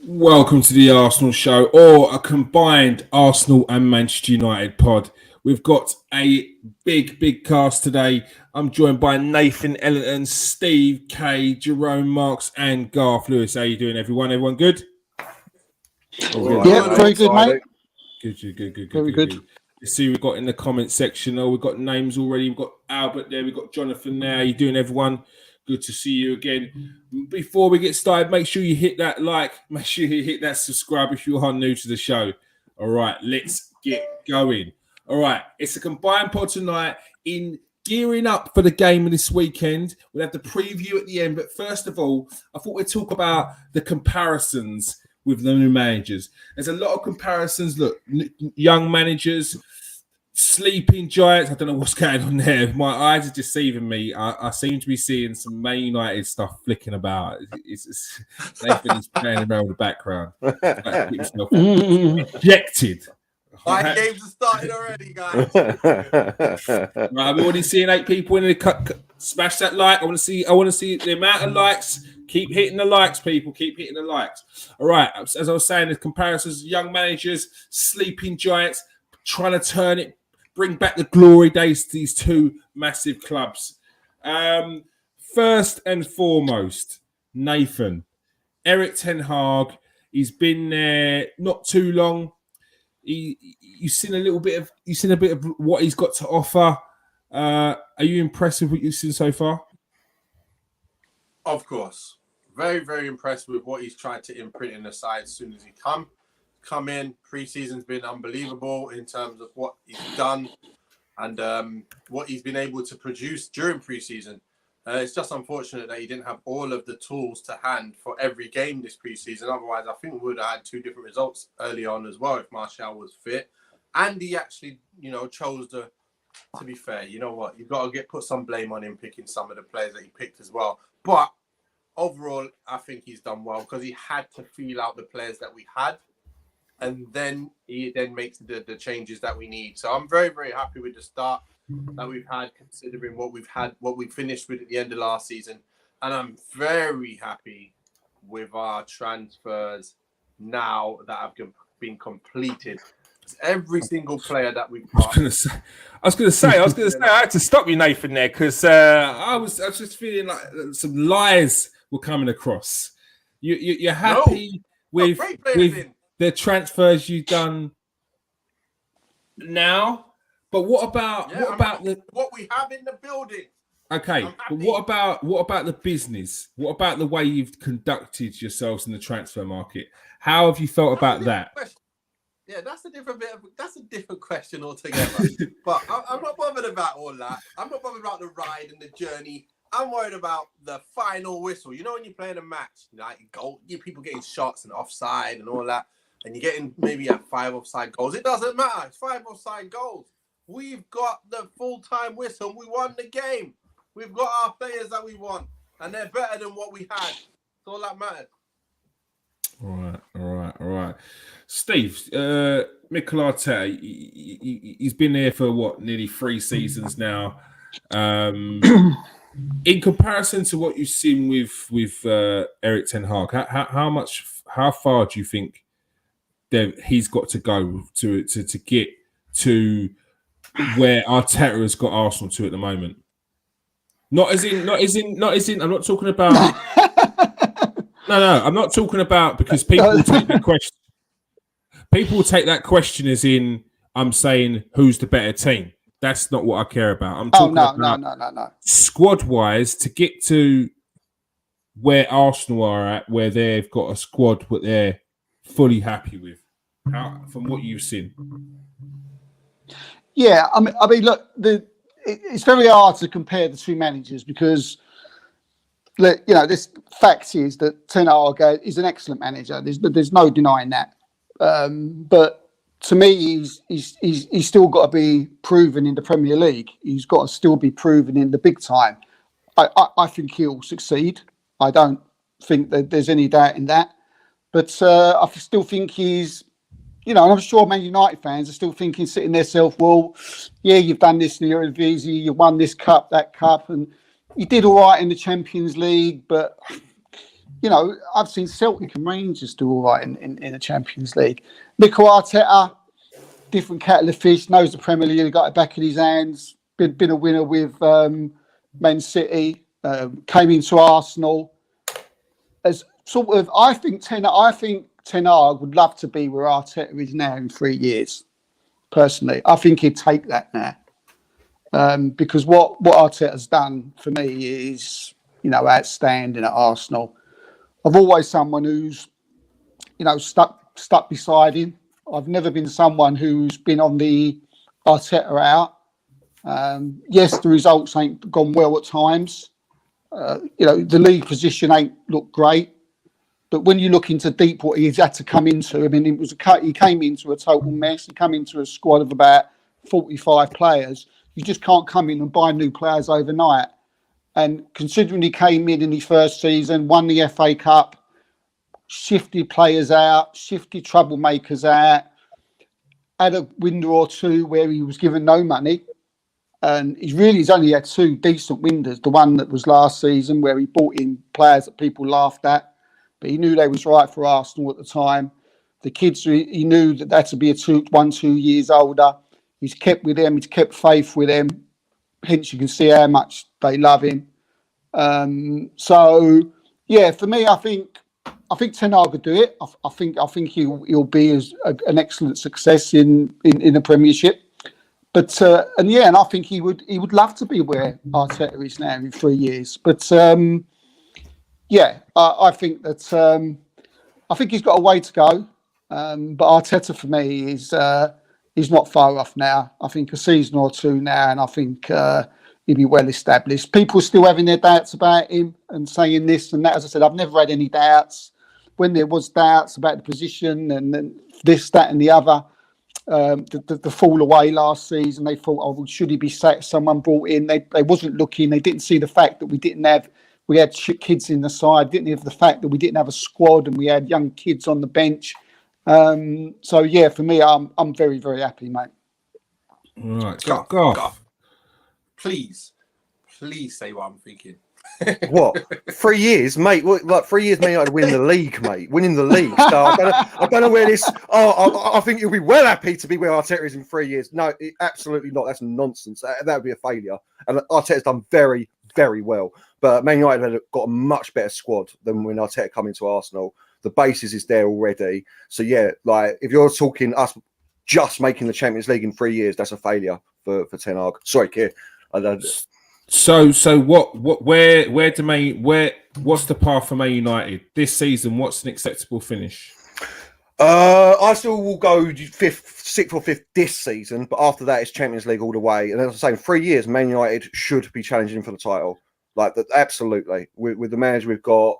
Welcome to the Arsenal show, or a combined Arsenal and Manchester United pod. We've got a big cast today. I'm joined by Nathan Ellington, Steve K, Jerome Marks, and Garth Lewis. How you doing, everyone? Everyone good? Yeah, very good, mate. Good. Very good. Let's see, we've got in the comment section. We've got names already. We've got Albert there. We've got Jonathan there. How you doing, everyone? Good to see you again. Before we get started, make sure you hit that like. Make sure you hit that subscribe if you are new to the show. All right, let's get going. All right, it's a combined pod tonight in gearing up for the game of this weekend. We'll have the preview at the end. But first of all, I thought we'd talk about the comparisons with the new managers. There's a lot of comparisons. Look, young managers, sleeping giants. I don't know what's going on there. My eyes are deceiving me. I seem to be seeing some Man United stuff flicking about. It's Nathan is playing around with the background. Ejected. My games are started already, guys. Right, I'm already seeing 8 people in the cut. Smash that like. I want to see the amount of likes. Keep hitting the likes, people. Keep hitting the likes. All right. As I was saying, the comparisons, young managers, sleeping giants, trying to turn it, bring back the glory days to these two massive clubs. First and foremost, Nathan, Erik ten Hag. He's been there not too long. You've seen a bit of what he's got to offer. Are you impressed with what you've seen so far? Of course. Very, very impressed with what he's tried to imprint in the side as soon as he come in. Pre-season's been unbelievable in terms of what he's done and what he's been able to produce during pre-season. It's just unfortunate that he didn't have all of the tools to hand for every game this pre-season. Otherwise, I think we would have had 2 different results early on as well if Martial was fit. And he actually, chose to be fair, you know what? You've got to put some blame on him picking some of the players that he picked as well. But overall, I think he's done well because he had to feel out the players that we had. And then he makes the changes that we need. So I'm very, very happy with the start that we've had, considering what we finished with at the end of last season. And I'm very happy with our transfers now that have been completed. Every single player that we've got. I was going to say, I had to stop you, Nathan, there, because I was just feeling like some lies were coming across. You're happy with the transfers you've done now, but what about what we have in the building? Okay, but what about the business? What about the way you've conducted yourselves in the transfer market? How have you felt about that? Yeah, that's a different question altogether. But I'm not bothered about all that. I'm not bothered about the ride and the journey. I'm worried about the final whistle. You know, when you're playing a match, people getting shots and offside and all that, and you're getting maybe 5 offside goals. It doesn't matter. It's 5 offside goals. We've got the full-time whistle. We won the game. We've got our players that we want, and they're better than what we had. That's all that matters. All right. Steve, Mikel Arteta, he's been there for nearly 3 seasons now. In comparison to what you've seen with Erik ten Hag, how far do you think that he's got to go to get to where Arteta has got Arsenal to at the moment? Not as in. I'm not talking about. No. I'm not talking about because people will take the question. People will take that question as in I'm saying who's the better team. That's not what I care about. I'm talking no. Squad-wise, to get to where Arsenal are at, where they've got a squad that they're fully happy with, from what you've seen. Yeah, I mean, look, it's very hard to compare the 2 managers because, this fact is that Ten Hag is an excellent manager. There's no denying that. But to me, he's still got to be proven in the Premier League. He's got to still be proven in the big time. I think he'll succeed. I don't think that there's any doubt in that. But I still think he's, and I'm sure Man United fans are still thinking, sitting there self, well, yeah, you've done this in the Eredivisie, you won this cup, that cup, and you did all right in the Champions League, but you know, I've seen Celtic and Rangers do all right in the Champions League. Mikel Arteta, different kettle of fish, knows the Premier League, got it back in his hands, been a winner with Man City, came into Arsenal. As sort of, I think Ten Hag would love to be where Arteta is now in 3 years. Personally, I think he'd take that now, because what Arteta's done for me is, you know, outstanding at Arsenal. I've always someone who's, you know, stuck beside him. I've never been someone who's been on the Arteta out. Yes, the results ain't gone well at times. You know, the league position ain't looked great. But when you look into deep what he's had to come into, I mean, it was he came into a total mess. He came into a squad of about 45 players. You just can't come in and buy new players overnight. And considering he came in his first season, won the FA Cup, shifted players out, shifted troublemakers out, had a window or two where he was given no money. And he's only had 2 decent windows. The one that was last season where he brought in players that people laughed at, but he knew they was right for Arsenal at the time. The kids, he knew that they had to be 2 years older. He's kept with them. He's kept faith with them. Hence, you can see how much they love him. So, yeah, for me, I think Ten Hag could do it. I think he'll be an excellent success in the Premiership. But and I think he would love to be where Arteta is now in 3 years. But I think that I think he's got a way to go. But Arteta for me is not far off now. I think a season or 2 now, and I think he'll be well established. People are still having their doubts about him and saying this and that. As I said, I've never had any doubts. When there was doubts about the position and this, that, and the other. The fall away last season, they thought, oh, well, should he be someone brought in? They wasn't looking. They didn't see the fact that we had kids in the side. Didn't have the fact that we didn't have a squad and we had young kids on the bench. So yeah, for me, I'm very, very happy, mate. All right, Garth, please say what I'm thinking. What? 3 years, mate? What, like 3 years, mate? I'd win the league, mate. Winning the league. So I don't know where this. I think you'll be well happy to be where Arteta is in 3 years. No, absolutely not. That's nonsense. That would be a failure. And Arteta's done very, very well. But Man United have got a much better squad than when Arteta come into Arsenal. The basis is there already. So yeah, like if you're talking us just making the Champions League in 3 years, that's a failure for Ten Hag. Sorry, Keir. So what's the path for Man United this season? What's an acceptable finish? I still will go 6th or 5th this season, but after that it's Champions League all the way. And as I say, in 3 years, Man United should be challenging for the title. Like that, absolutely. With the manager we've got,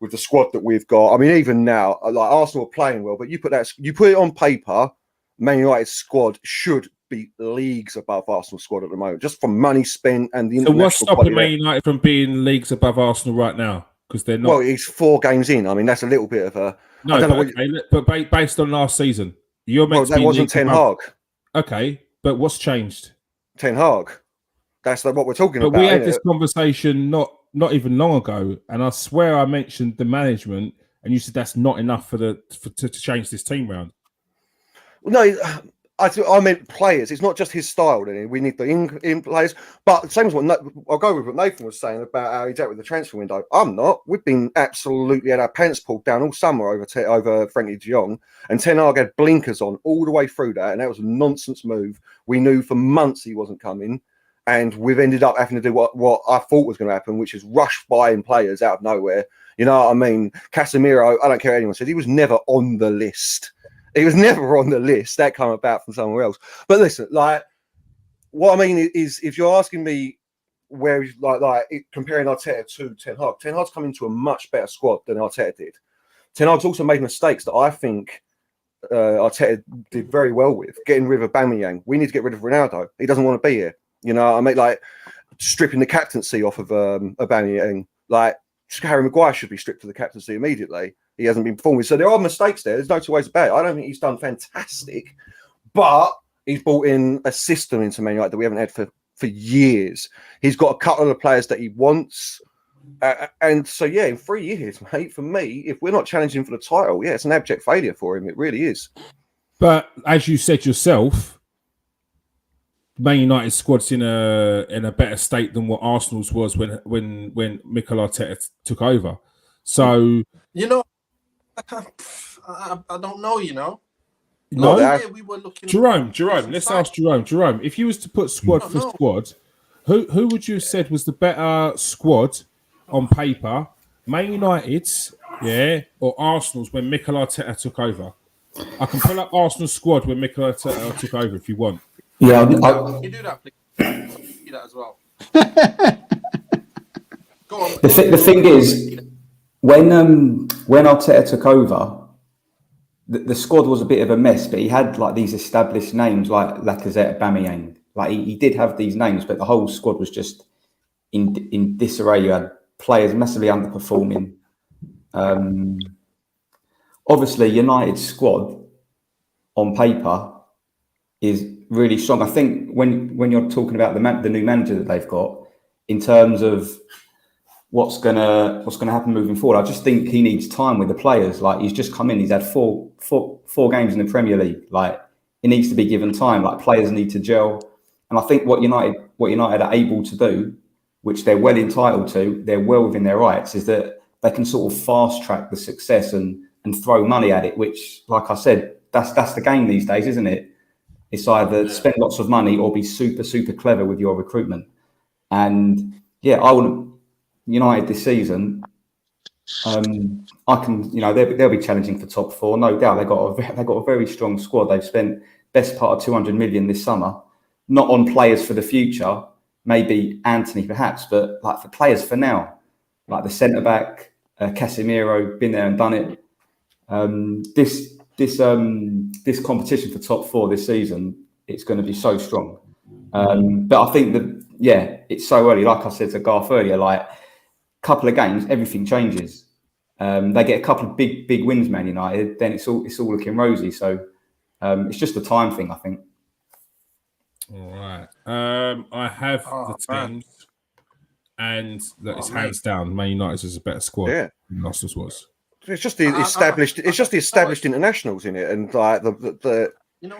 with the squad that we've got. I mean, even now, like Arsenal are playing well, but you put it on paper, Man United's squad should be leagues above Arsenal's squad at the moment, just from money spent and the. So what's stopping Man United from being leagues above Arsenal right now? Because they're not. Well, he's 4 games in. I mean, that's a little bit of a. No, I don't know but based on last season, you're meant to that be wasn't Ten Hag. Okay, but what's changed? Ten Hag. That's what we're talking about. But we had this conversation not even long ago, and I swear I mentioned the management, and you said that's not enough to change this team round. No, I meant players. It's not just his style. Then we need the in players. But the same as I'll go with what Nathan was saying about how he's out with the transfer window. I'm not. We've been absolutely had our pants pulled down all summer over Frankie de Jong, and Ten Hag had blinkers on all the way through that, and that was a nonsense move. We knew for months he wasn't coming, and we've ended up having to do what I thought was going to happen, which is rush buying players out of nowhere. You know what I mean? Casemiro, I don't care what anyone said, he was never on the list. He was never on the list. That came about from somewhere else. But listen, like, what I mean is, if you're asking me where, comparing Arteta to Ten Hag's come into a much better squad than Arteta did. Ten Hag's also made mistakes that I think Arteta did very well with. Getting rid of Aubameyang. We need to get rid of Ronaldo. He doesn't want to be here. You know what I mean? Like, stripping the captaincy off of Aubameyang. Like, Harry Maguire should be stripped of the captaincy immediately. He hasn't been performing. So there are mistakes there. There's no two ways about it. I don't think he's done fantastic, but he's brought in a system into Man United that we haven't had for years. He's got a couple of the players that he wants. And so, yeah, in 3 years, mate, for me, if we're not challenging for the title, yeah, it's an abject failure for him. It really is. But as you said yourself, Man United's squad's in a better state than what Arsenal's was when Mikel Arteta took over. So You know, I don't know. You know, no, last year we were looking. Jerome. Let's ask Jerome. Jerome, if you was to put squad for No. squad, who would you have said was the better squad on paper? Man United's, yeah, or Arsenal's when Mikel Arteta took over? I can pull up Arsenal's squad when Mikel Arteta took over if you want. Yeah, Can you do that, please? Do that as well. Go on. the thing is, when Arteta took over, the squad was a bit of a mess, but he had like these established names like Lacazette, Aubameyang. Like he did have these names, but the whole squad was just in disarray. You had players massively underperforming. Obviously, United's squad on paper is really strong. I think when you're talking about the new manager that they've got, in terms of what's gonna happen moving forward, I just think he needs time with the players. Like he's just come in, he's had four games in the Premier League. Like it needs to be given time. Like players need to gel. And I think what United are able to do, which they're well entitled to, they're well within their rights, is that they can sort of fast track the success and throw money at it. Which, like I said, that's the game these days, isn't it? It's either spend lots of money or be super, super clever with your recruitment. And yeah, I wouldn't. United this season, I can, they'll be challenging for top four, no doubt. They've got a very strong squad. They've spent best part of 200 million this summer, not on players for the future, maybe Anthony perhaps, but like for players for now, like the centre back, Casemiro, been there and done it. This competition for top four this season, it's going to be so strong. But I think that, yeah, it's so early. Like I said to Garth earlier, like couple of games, everything changes. They get a couple of big wins, Man United, then it's all looking rosy. So it's just a time thing, I think. All right. I have the teams, and look, it's hands down. Man United is a better squad than Arsenal's was. It's just the established. It's just the established internationals in it, and like the. You know.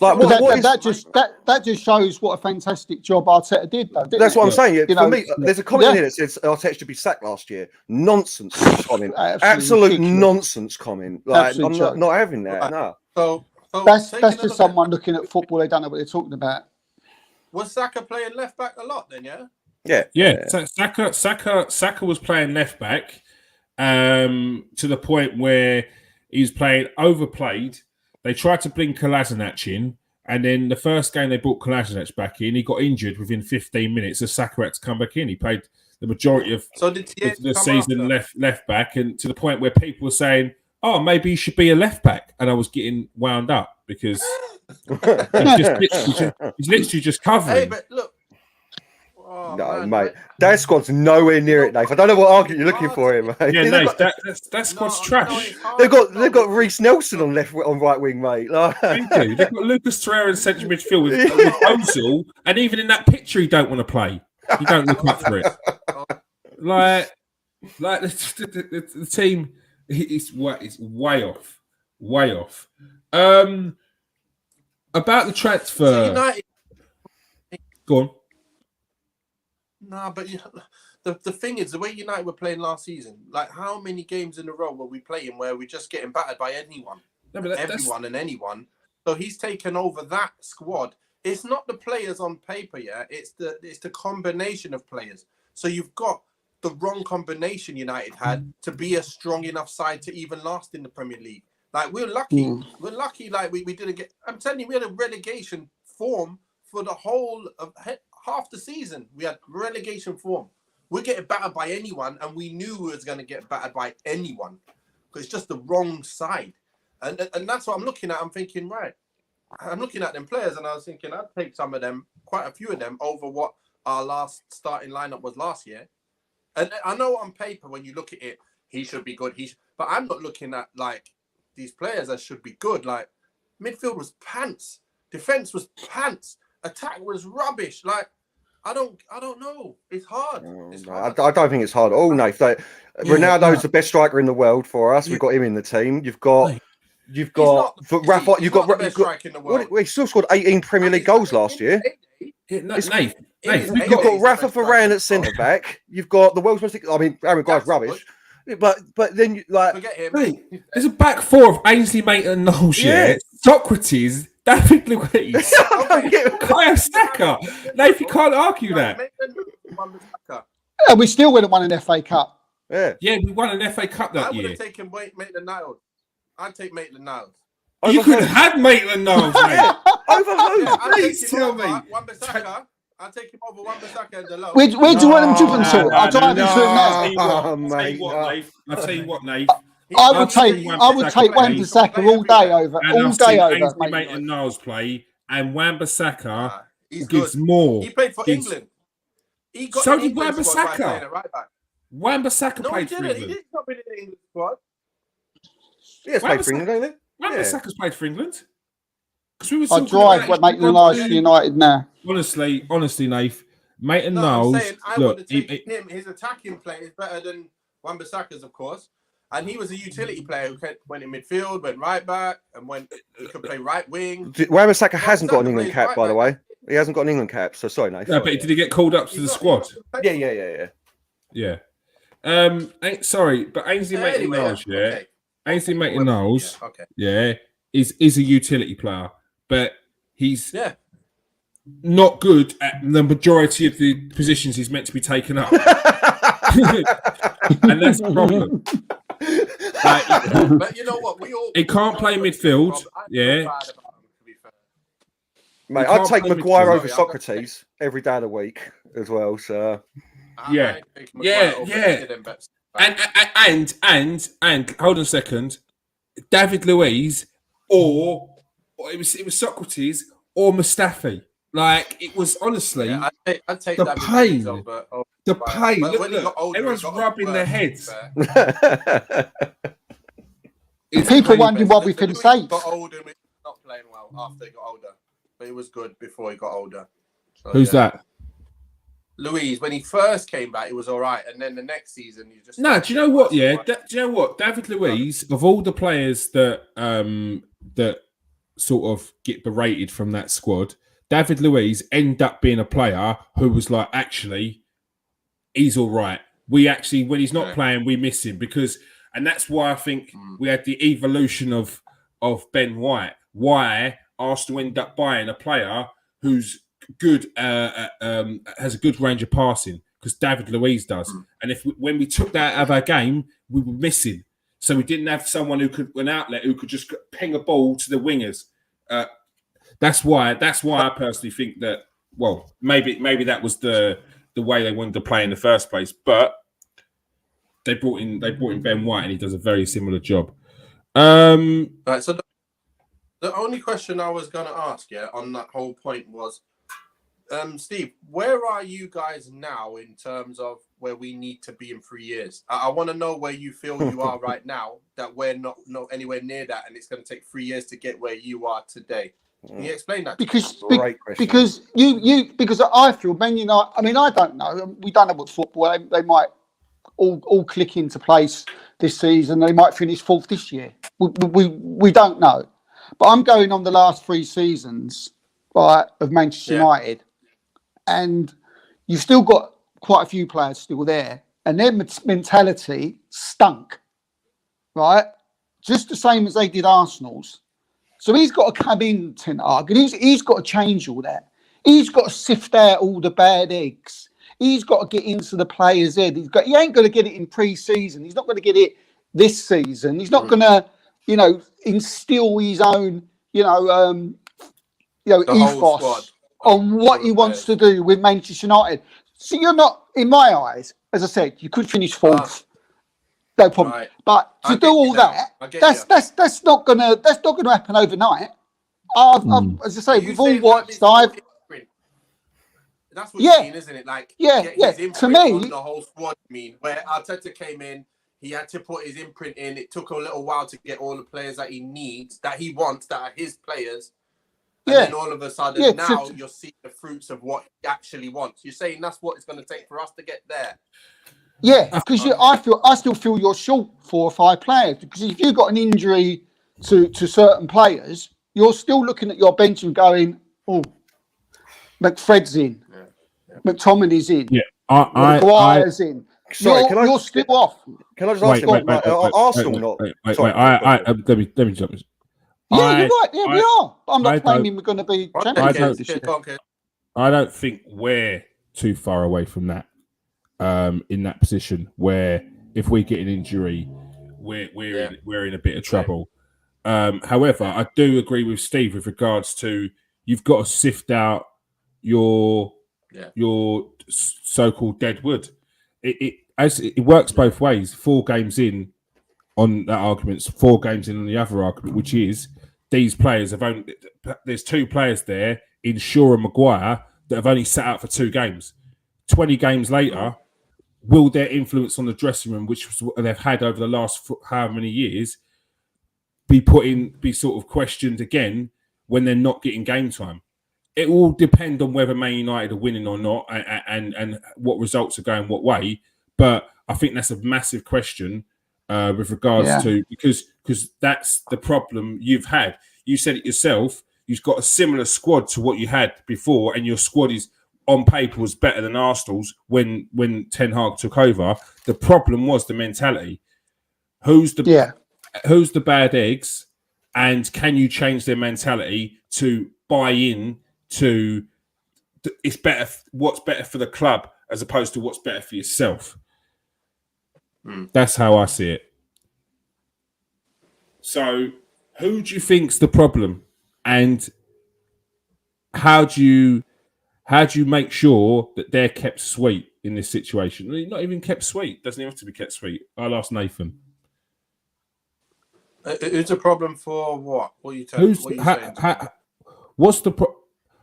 Like that just shows what a fantastic job Arteta did, though. That's what I'm saying. You For know, me, there's a comment here that says Arteta should be sacked last year. Nonsense comment. Absolute nonsense comment. Like I'm not having that. No. So that's just someone looking at football. They don't know what they're talking about. Was Saka playing left back a lot then? Yeah. Saka was playing left back to the point where he was playing overplayed. They tried to bring Kolasinac in, and then the first game they brought Kolasinac back in, he got injured within 15 minutes. So Saka had to come back in. He played the majority of the season left back, and to the point where people were saying, "Oh, maybe he should be a left back," and I was getting wound up because he's literally just covering. Hey, but look. Oh, no, mate. That squad's nowhere near it, Nate. I don't know what argument you're looking for here, mate. Yeah, Nate, that squad's trash. They've got Reece Nelson on right wing, mate. Like... They've got Lucas Torreira in central midfield with Ozil, and even in that picture, he don't want to play. He don't look up for it. Like the team is way off. About the transfer. Go on. No, but the thing is, the way United were playing last season, like how many games in a row were we playing where we're just getting battered by anyone? No, but everyone and anyone. So he's taken over that squad. It's not the players on paper, it's the combination of players. So you've got the wrong combination United had to be a strong enough side to even last in the Premier League. Like we're lucky. We're lucky like we didn't get, I'm telling you, we had a relegation form for the whole of half the season. We had relegation form. We're getting battered by anyone, and we knew we was going to get battered by anyone because it's just the wrong side. And that's what I'm looking at. I'm thinking, right, I'm looking at them players, and I was thinking I'd take some of them, quite a few of them, over what our last starting lineup was last year. And I know on paper, when you look at it, he should be good. But I'm not looking at like these players that should be good. Like midfield was pants, defense was pants, attack was rubbish. Like I don't know. It's hard. It's hard. I don't think it's hard at all, Nath. Ronaldo's the best striker in the world for us. We've got him in the team. You've got Rafa. You've got the best striker in the world. He still scored 18 Premier League goals last year. Nath, You've got Rafa Varane at centre back. You've got the world's most. I mean, Aaron Guy's rubbish. But then forget him. Mate, there's a back four of Ainsley Maitland-Niles, Socrates, David Luiz, Kaya Saka. Nath, you can't argue that. And we still wouldn't won an FA Cup. Yeah, we won an FA Cup that I would year. have taken Maitland-Niles. I'd take Maitland-Niles. You could have had Maitland-Niles, mate. Over who? Please tell me. Wan-Bissaka. I'll take him over Wan-Bissaka and Dalot. Where do you want them driven to? I'll drive them to it now. I'll tell you what, Nate. I would take Wan-Bissaka all day over. Ainsley Maitland-Niles play, and Wan-Bissaka gives more. He played for England. So did Wan-Bissaka. Wan-Bissaka played for England. He didn't come in the England squad. Yeah, played for England, ain't he? Wan-Bissaka's played for England. I drive Maitland-Niles for United now. Honestly, Nath, Maitland-Niles. I'm saying I would have taken him. His attacking play is better than Wan-Bissaka's, of course. And he was a utility player who went in midfield, went right back, and he could play right wing. Wan-Bissaka hasn't got an England cap, by the way. He hasn't got an England cap, so sorry, Nath. No, but did he get called up to the squad? Yeah. Sorry, but Ainsley Maitland-Niles, Ainsley Maitland-Niles, is a utility player, but he's not good at the majority of the positions he's meant to be taken up. And that's the problem. But you know what? He can't play midfield. Mate, I'd take Maguire over Socrates every day of the week as well. So And hold on a second, David Luiz or it was Socrates or Mustafi. Like, it was honestly I'd take the David pain. Luiz over, The pain. But Look, when he got older, everyone's he got rubbing their heads. People wondering why we finished Luiz eighth. got older and not playing well after he got older. But it was good before he got older. So, Who's that? Luiz, when he first came back, it was all right. And then the next season, you just... No, do you know what? Yeah, do you know what? David Luiz, of all the players that that sort of get berated from that squad, David Luiz ended up being a player who was like, actually, he's all right. We actually, when he's not playing, we miss him and that's why I think we had the evolution of Ben White. Why Arsenal end up buying a player who's good, has a good range of passing, because David Luiz does. And when we took that out of our game, we were missing. So we didn't have someone an outlet who could just ping a ball to the wingers. That's why I personally think that. Well, maybe that was the way they wanted to play in the first place, but they brought in Ben White, and he does a very similar job. Right, so the only question I was going to ask on that whole point was, Steve, where are you guys now in terms of where we need to be in 3 years? I want to know where you feel you are right now, that we're not anywhere near that, and it's going to take 3 years to get where you are today. Can you explain that? Because I feel Man United. I mean, I don't know. We don't know what football. They might all click into place this season. They might finish fourth this year. We don't know. But I'm going on the last 3 seasons of Manchester United, and you've still got quite a few players still there, and their mentality stunk, right? Just the same as they did Arsenal's. So he's got to come in, Ten Hag, and he's got to change all that. He's got to sift out all the bad eggs. He's got to get into the players' head. He ain't going to get it in pre-season. He's not going to get it this season. He's not going to, instill his own, ethos on what he wants to do with Manchester United. So you're not, in my eyes, as I said, you could finish fourth. No problem. Right. But to do all that, that's not gonna happen overnight. As I say, we've all watched. That's what you mean, isn't it? Like, to me, on the whole squad. Where Arteta came in, he had to put his imprint in. It took a little while to get all the players that he needs, that he wants, that are his players. And Yeah. then all of a sudden, Yeah, now you're seeing the fruits of what he actually wants. You're saying that's what it's going to take for us to get there. Yeah, because I still feel you're short 4 or 5 players. Because if you've got an injury to certain players, you're still looking at your bench and going, "Oh, McFred's in, McTominay's in, Yeah, Maguire's in." Sorry, You're still off. Can I just ask wait, you, are Arsenal not? Sorry, let me jump. Yeah, you're right. Yeah, we are. But I'm not I claiming we're going to be One champions second, this year. Kid. I don't think we're too far away from that. In that position where if we get an injury, we're in a bit of trouble. However, I do agree with Steve with regards to you've got to sift out your so-called dead wood. It works both ways. 4 games in on that argument, 4 games in on the other argument, which is these players have only. There's 2 players there in Shaw and Maguire that have only sat out for 2 games. 20 games later, will their influence on the dressing room, which they've had over the last however many years, be sort of questioned again when they're not getting game time? It will depend on whether Man United are winning or not, and what results are going what way. But I think that's a massive question with regards to because that's the problem you've had. You said it yourself. You've got a similar squad to what you had before, and your squad is on paper was better than Arsenal's when Ten Hag took over. The problem was the mentality. Who's the bad eggs, and can you change their mentality to buy in to it's better? What's better for the club as opposed to what's better for yourself? That's how I see it. So, who do you think's the problem, and how do you make sure that they're kept sweet in this situation? Not even kept sweet. Doesn't even have to be kept sweet. I'll ask Nathan. It's a problem for what? What are you telling?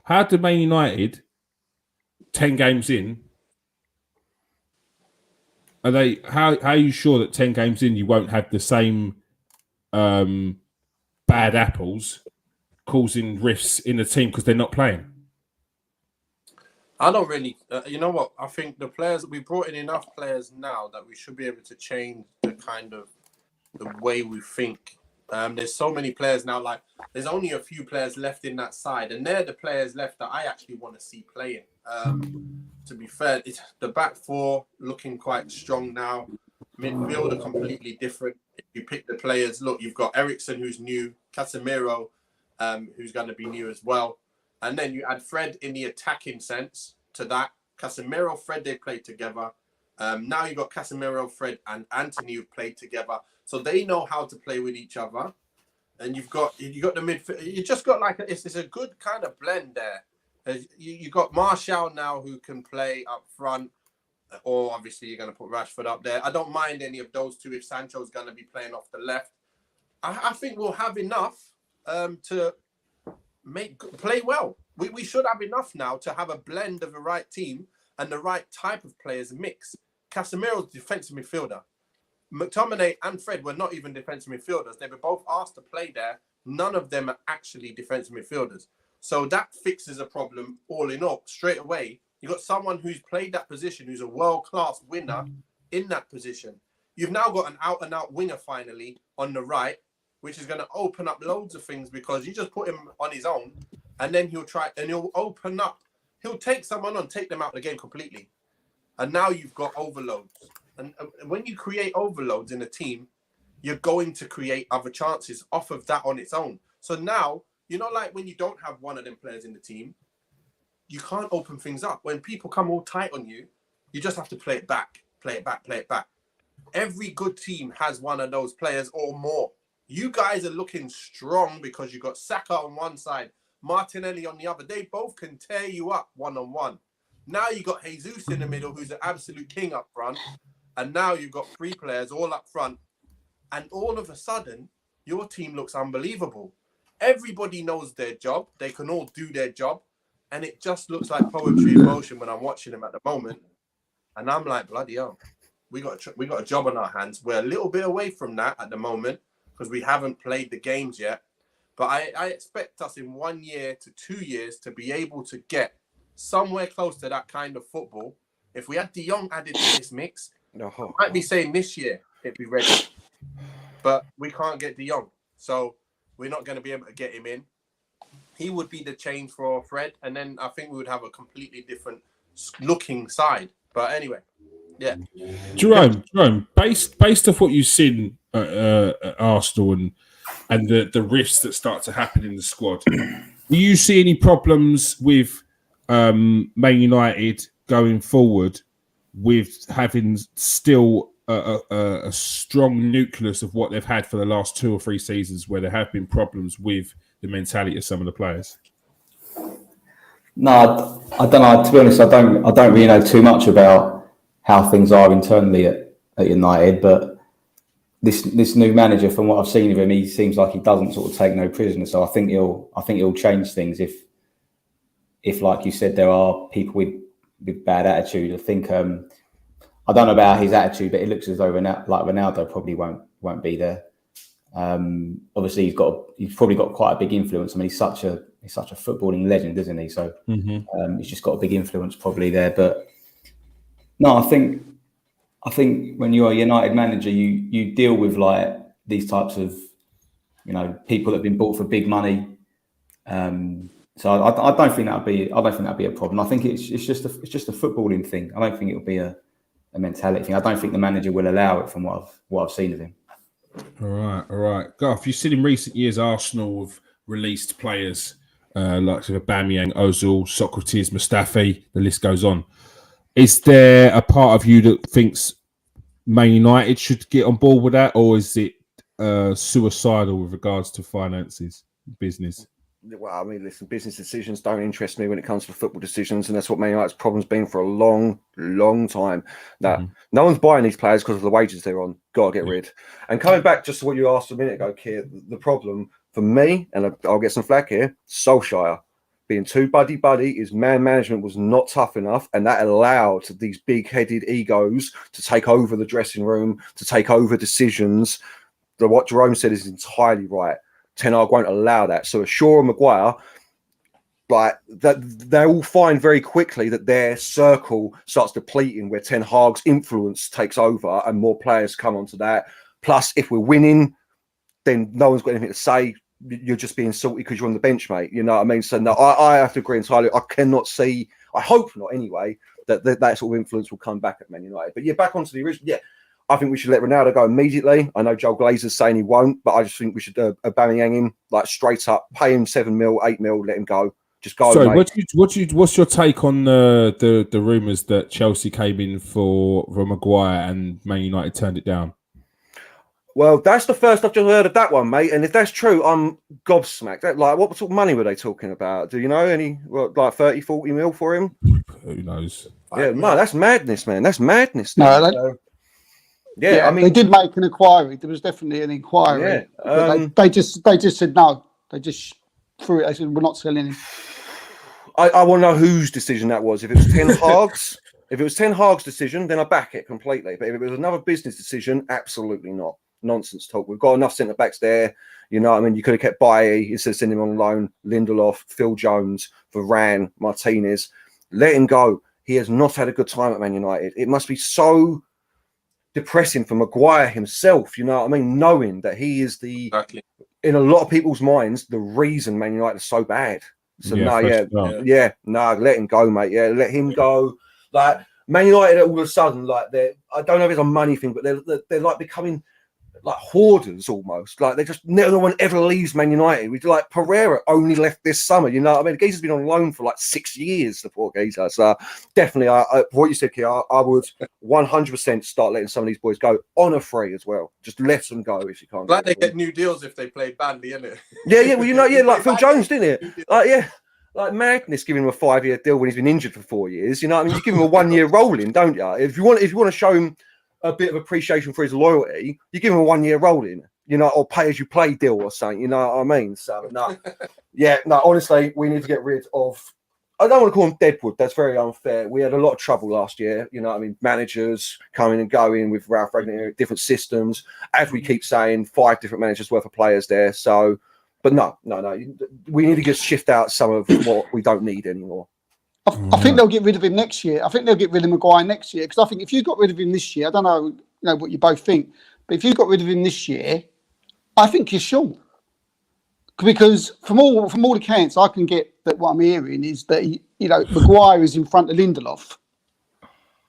How did Man United 10 games in? Are they? How are you sure that 10 games in you won't have the same bad apples causing rifts in the team because they're not playing? I don't really. You know what? I think the players we brought in enough players now that we should be able to change the kind of the way we think. There's so many players now. Like there's only a few players left in that side, and they're the players left that I actually want to see playing. To be fair, it's the back 4 looking quite strong now. Midfield are completely different. If you pick the players, look, you've got Eriksen who's new, Casemiro who's going to be new as well. And then you add Fred in the attacking sense to that. Casemiro, Fred, they played together. Now you've got Casemiro, Fred, and Anthony who've played together. So they know how to play with each other. And you've got the midfield. You just got like it's a good kind of blend there. You got Martial now who can play up front. Or obviously you're going to put Rashford up there. I don't mind any of those 2 if Sancho's going to be playing off the left. I think we'll have enough to play well. We should have enough now to have a blend of the right team and the right type of players mix. Casemiro's defensive midfielder. McTominay and Fred were not even defensive midfielders. They were both asked to play there. None of them are actually defensive midfielders. So that fixes a problem all in all. Straight away, you got someone who's played that position, who's a world-class winner in that position. You've now got an out-and-out winger finally on the right, which is going to open up loads of things because you just put him on his own and then he'll open up. He'll take someone on, take them out of the game completely. And now you've got overloads. And when you create overloads in a team, you're going to create other chances off of that on its own. So now, like when you don't have one of them players in the team, you can't open things up. When people come all tight on you, you just have to play it back. Every good team has one of those players or more. You guys are looking strong because you got Saka on one side, Martinelli on the other. They both can tear you up one-on-one. Now you got Jesus in the middle, who's an absolute king up front. And now you've got 3 players all up front. And all of a sudden, your team looks unbelievable. Everybody knows their job. They can all do their job. And it just looks like poetry in motion when I'm watching them at the moment. And I'm like, bloody hell. We got a job on our hands. We're a little bit away from that at the moment because we haven't played the games yet. But I expect us in 1 year to 2 years to be able to get somewhere close to that kind of football. If we had De Jong added to this mix, I might be saying this year it'd be ready. But we can't get De Jong. So we're not going to be able to get him in. He would be the change for Fred. And then I think we would have a completely different looking side. But anyway, yeah. Jerome, based off what you've seen at Arsenal and the rifts that start to happen in the squad, do you see any problems with Man United going forward with having still a strong nucleus of what they've had for the last 2 or 3 seasons, where there have been problems with the mentality of some of the players? No, I don't know. To be honest, I don't really know too much about how things are internally at United. But this new manager, from what I've seen of him, he seems like he doesn't sort of take no prisoners. So I think he'll change things if like you said, there are people with bad attitude. I think I don't know about his attitude, but it looks as though Ronaldo probably won't be there. Obviously, he's probably got quite a big influence. I mean, he's such a footballing legend, isn't he? So he's just got a big influence probably there. But no, I think when you're a United manager, you deal with like these types of people that have been bought for big money. So I don't think that'd be a problem. I think it's just a footballing thing. I don't think it'll be a mentality thing. I don't think the manager will allow it from what I've seen of him. All right. Garth, you've seen in recent years Arsenal have released players like Aubameyang, Ozil, Socrates, Mustafi, the list goes on. Is there a part of you that thinks Man United should get on board with that, or is it suicidal with regards to finances, business? Well, I mean, listen, business decisions don't interest me when it comes to football decisions, and that's what Man United's problem's been for a long, long time. That no one's buying these players because of the wages they're on. Got to get rid. And coming back just to what you asked a minute ago, Keir, the problem for me, and I'll get some flack here, Solskjaer being too buddy is man management was not tough enough, and that allowed these big-headed egos to take over the dressing room, to take over decisions. What Jerome said is entirely right. Ten Hag won't allow that. So Shaw and Maguire, like that, they all find very quickly that their circle starts depleting, where Ten Hag's influence takes over and more players come onto that. Plus, if we're winning, then no one's got anything to say. You're just being salty because you're on the bench, mate. You know what I mean? So no, I have to agree entirely. I cannot see, I hope not anyway, that sort of influence will come back at Man United. But yeah, back onto the original. Yeah, I think we should let Ronaldo go immediately. I know Joel Glazer's saying he won't, but I just think we should Aubameyang him like straight up, pay him 7 mil, 8 mil, let him go. Just go. So, what's your take on the rumours that Chelsea came in for Maguire and Man United turned it down? Well, that's the first I've just heard of that one, mate. And if that's true, I'm gobsmacked. Like, what sort of money were they talking about? Do you know any, like 30, 40 mil for him? Who knows? Yeah, no, that's madness, man. That's madness. No, I mean, they did make an inquiry. There was definitely an inquiry. Yeah, they just said no. They just threw it. They said we're not selling him. I want to know whose decision that was. If it was Ten Hag's, if it was Ten Hag's decision, then I back it completely. But if it was another business decision, absolutely not. Nonsense talk. We've got enough centre backs there. You know what I mean? You could have kept Bailly instead of sending him on loan. Lindelof, Phil Jones, Varane, Martinez. Let him go. He has not had a good time at Man United. It must be so depressing for Maguire himself, you know what I mean? Knowing that he is in a lot of people's minds, the reason Man United is so bad. So let him go, mate. Yeah, let him go. Like Man United, all of a sudden, like I don't know if it's a money thing, but they're like becoming like hoarders almost. Like they just no one ever leaves Man United. We like Pereira only left this summer. You know what I mean? Geezer's been on loan for like 6 years. The poor geezer. So definitely, what you said, Keir, I would 100% start letting some of these boys go on a free as well. Just let them go if you can't. Like they get new deals if they play badly, innit? Yeah. Well, you know, like Phil Jones, didn't it? Like madness, giving him a 5-year deal when he's been injured for 4 years. You know what I mean? You give him a 1 year rolling, don't you? If you want to show him a bit of appreciation for his loyalty, you give him a 1 year rolling, you know, or pay as you play deal or something. You know what I mean? So honestly, we need to get rid of. I don't want to call him Deadwood. That's very unfair. We had a lot of trouble last year. You know what I mean? Managers coming and going with Ralph Ragnick, different systems. As we keep saying, 5 different managers worth of players there. So But no. We need to just shift out some of what we don't need anymore. I think they'll get rid of him next year. I think they'll get rid of Maguire next year, because I think if you got rid of him this year, I don't know, what you both think, but if you got rid of him this year, I think you're short. Because from all accounts, I can get that what I'm hearing is that Maguire is in front of Lindelof,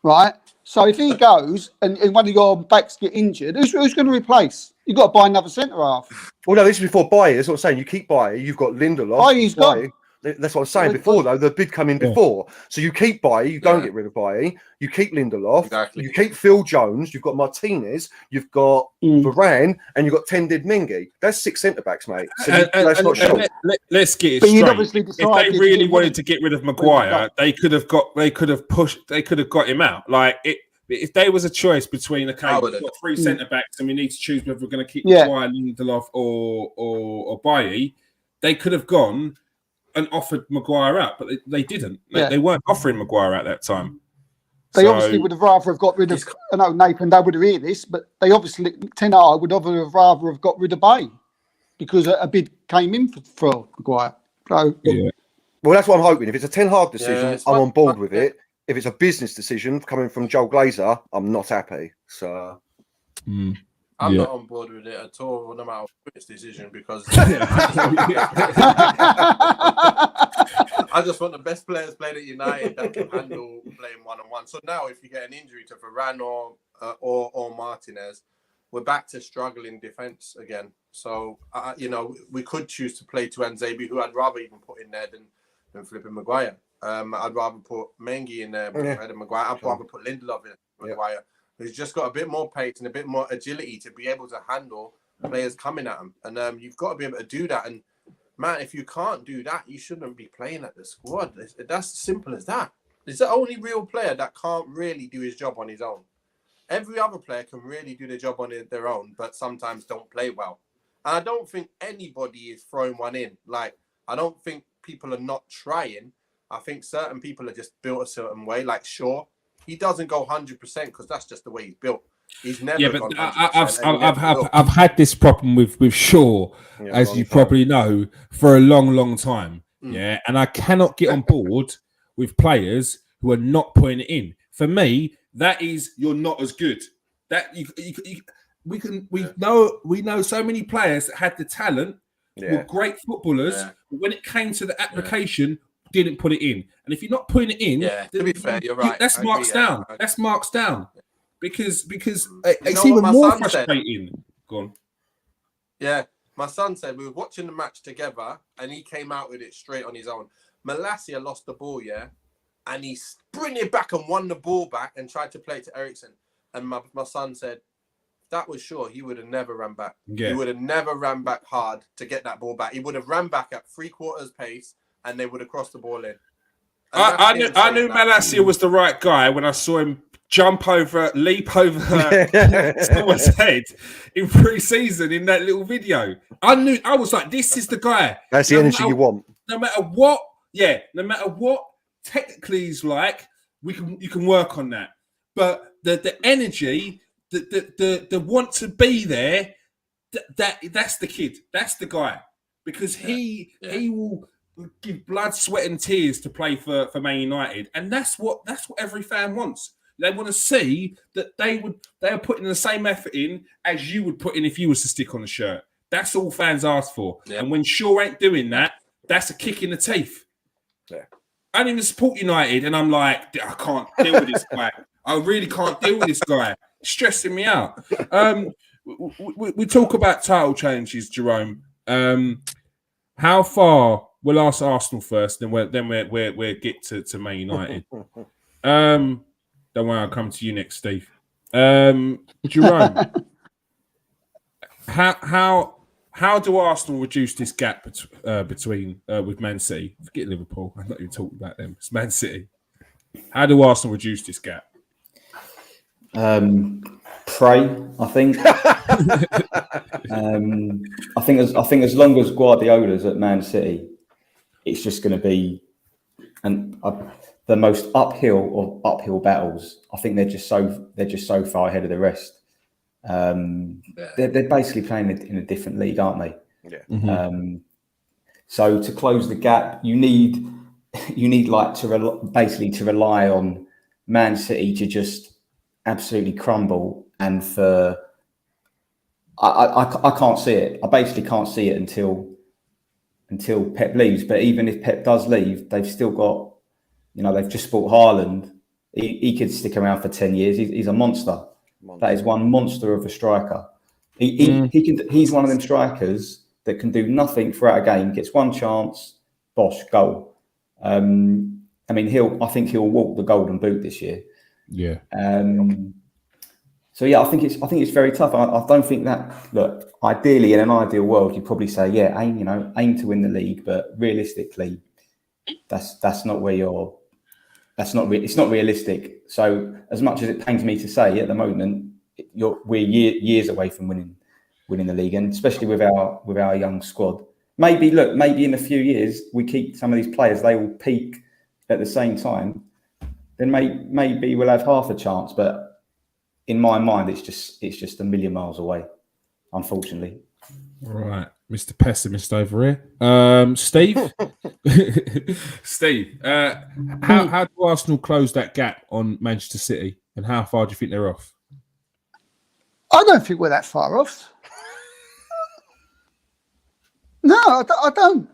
right? So if he goes and one of your backs get injured, who's going to replace? You've got to buy another centre half. Well, no, this is before Bailly. That's what I'm saying. You keep Bailly. You've got Lindelof. Bailly's gone. That's what I'm saying before, though. The bid come in before. So you keep Bailly. You don't get rid of Bailly. You keep Lindelof. Exactly. You keep Phil Jones. You've got Martinez. You've got Varane. And you've got Tended Mengi. That's 6 centre-backs, mate. So that's not short. Let's get it But you'd straight. obviously If decide they really wanted to get rid of Maguire, they could have got him out. Like if there was a choice between we've got 3 centre backs and we need to choose whether we're going to keep Maguire, Lindelof, or Bailly, they could have gone and offered Maguire out, but they didn't. They weren't offering Maguire at that time. They obviously would have rather have got rid of. I know Nathan, they would have heard this, but they obviously Ten Hag would have rather have got rid of Bailly because a bid came in for Maguire. So well, that's what I'm hoping. If it's a Ten Hag decision, I'm on board with it. Yeah. If it's a business decision coming from Joel Glazer, I'm not happy. So I'm not on board with it at all, no matter what this decision, because I just want the best players playing at United that can handle playing one-on-one. So now, if you get an injury to Varane or Martinez, we're back to struggling defense again. So we could choose to play Tuanzebe, who I'd rather even put in there than flipping Maguire. I'd rather put Mengi in there than Maguire. I'd rather put Lindelof in Maguire. Who's just got a bit more pace and a bit more agility to be able to handle players coming at him. And you've got to be able to do that. And, man, if you can't do that, you shouldn't be playing at the squad. That's as simple as that. It's the only real player that can't really do his job on his own. Every other player can really do their job on their own, but sometimes don't play well. And I don't think anybody is throwing one in. Like, I don't think people are not trying. I think certain people are just built a certain way, like Shaw. He doesn't go 100% because that's just the way he's built. He's never. Yeah, but I've had this problem with Shaw, as you probably know, for a long time. Yeah, and I cannot get on board with players who are not putting it in. For me, that is you're not as good. That we know so many players that had the talent, were great footballers, but when it came to the application. Didn't put it in, and if you're not putting it in, to be fair, you're right. That's marks down. That's marks down because it's even more frustrating. Go on. Yeah, my son said we were watching the match together, and he came out with it straight on his own. Malacia lost the ball, and he sprinted back and won the ball back and tried to play it to Eriksen. And my son said that was sure he would have never ran back. Yeah. He would have never ran back hard to get that ball back. He would have ran back at 3/4 pace. And they would have crossed the ball in. I knew Malacia was the right guy when I saw him leap over someone's head in pre-season in that little video. I was like, this is the guy. That's the energy you want. No matter what technically he's like, you can work on that. But the energy, the want to be there, that's the kid. That's the guy. Because he will give blood, sweat, and tears to play for Man United, and that's what every fan wants. They want to see that they are putting the same effort in as you would put in if you was to stick on a shirt. That's all fans ask for. Yeah. And when Shaw ain't doing that, that's a kick in the teeth. Yeah. I don't even support United, and I'm like, I can't deal with this guy. I really can't deal with this guy. It's stressing me out. We talk about title challenges, Jerome. How far? We'll ask Arsenal first, then we'll get to Man United. Don't worry, I'll come to you next, Steve. Jerome, how do Arsenal reduce this gap between with Man City? Forget Liverpool. I'm not even talking about them. It's Man City. How do Arsenal reduce this gap? Pray, I think. I think as long as Guardiola's at Man City, it's just going to be the most uphill battles. I think they're just so far ahead of the rest. They're basically playing in a different league, aren't they? Um, so to close the gap, you need like basically to rely on Man City to just absolutely crumble, and for I can't see it. I basically can't see it until Pep leaves. But even if Pep does leave, they've still got, they've just bought Haaland. He could stick around for 10 years. He's a monster. That is one monster of a striker. He's one of them strikers that can do nothing throughout a game, gets one chance, bosh, goal. I think he'll walk the golden boot this year. Yeah. So yeah, I think it's very tough. I don't think that, look, ideally in an ideal world, you'd probably say, yeah, aim to win the league, but realistically, that's not where you're. It's not realistic. So as much as it pains me to say, at the moment, we're years away from winning the league, and especially with our young squad. Maybe in a few years we keep some of these players, they will peak at the same time. Then maybe we'll have half a chance, but in my mind, it's just a million miles away, unfortunately. Right, Mr. Pessimist over here. Steve? Steve, how do Arsenal close that gap on Manchester City, and how far do you think they're off? I don't think we're that far off. No, I don't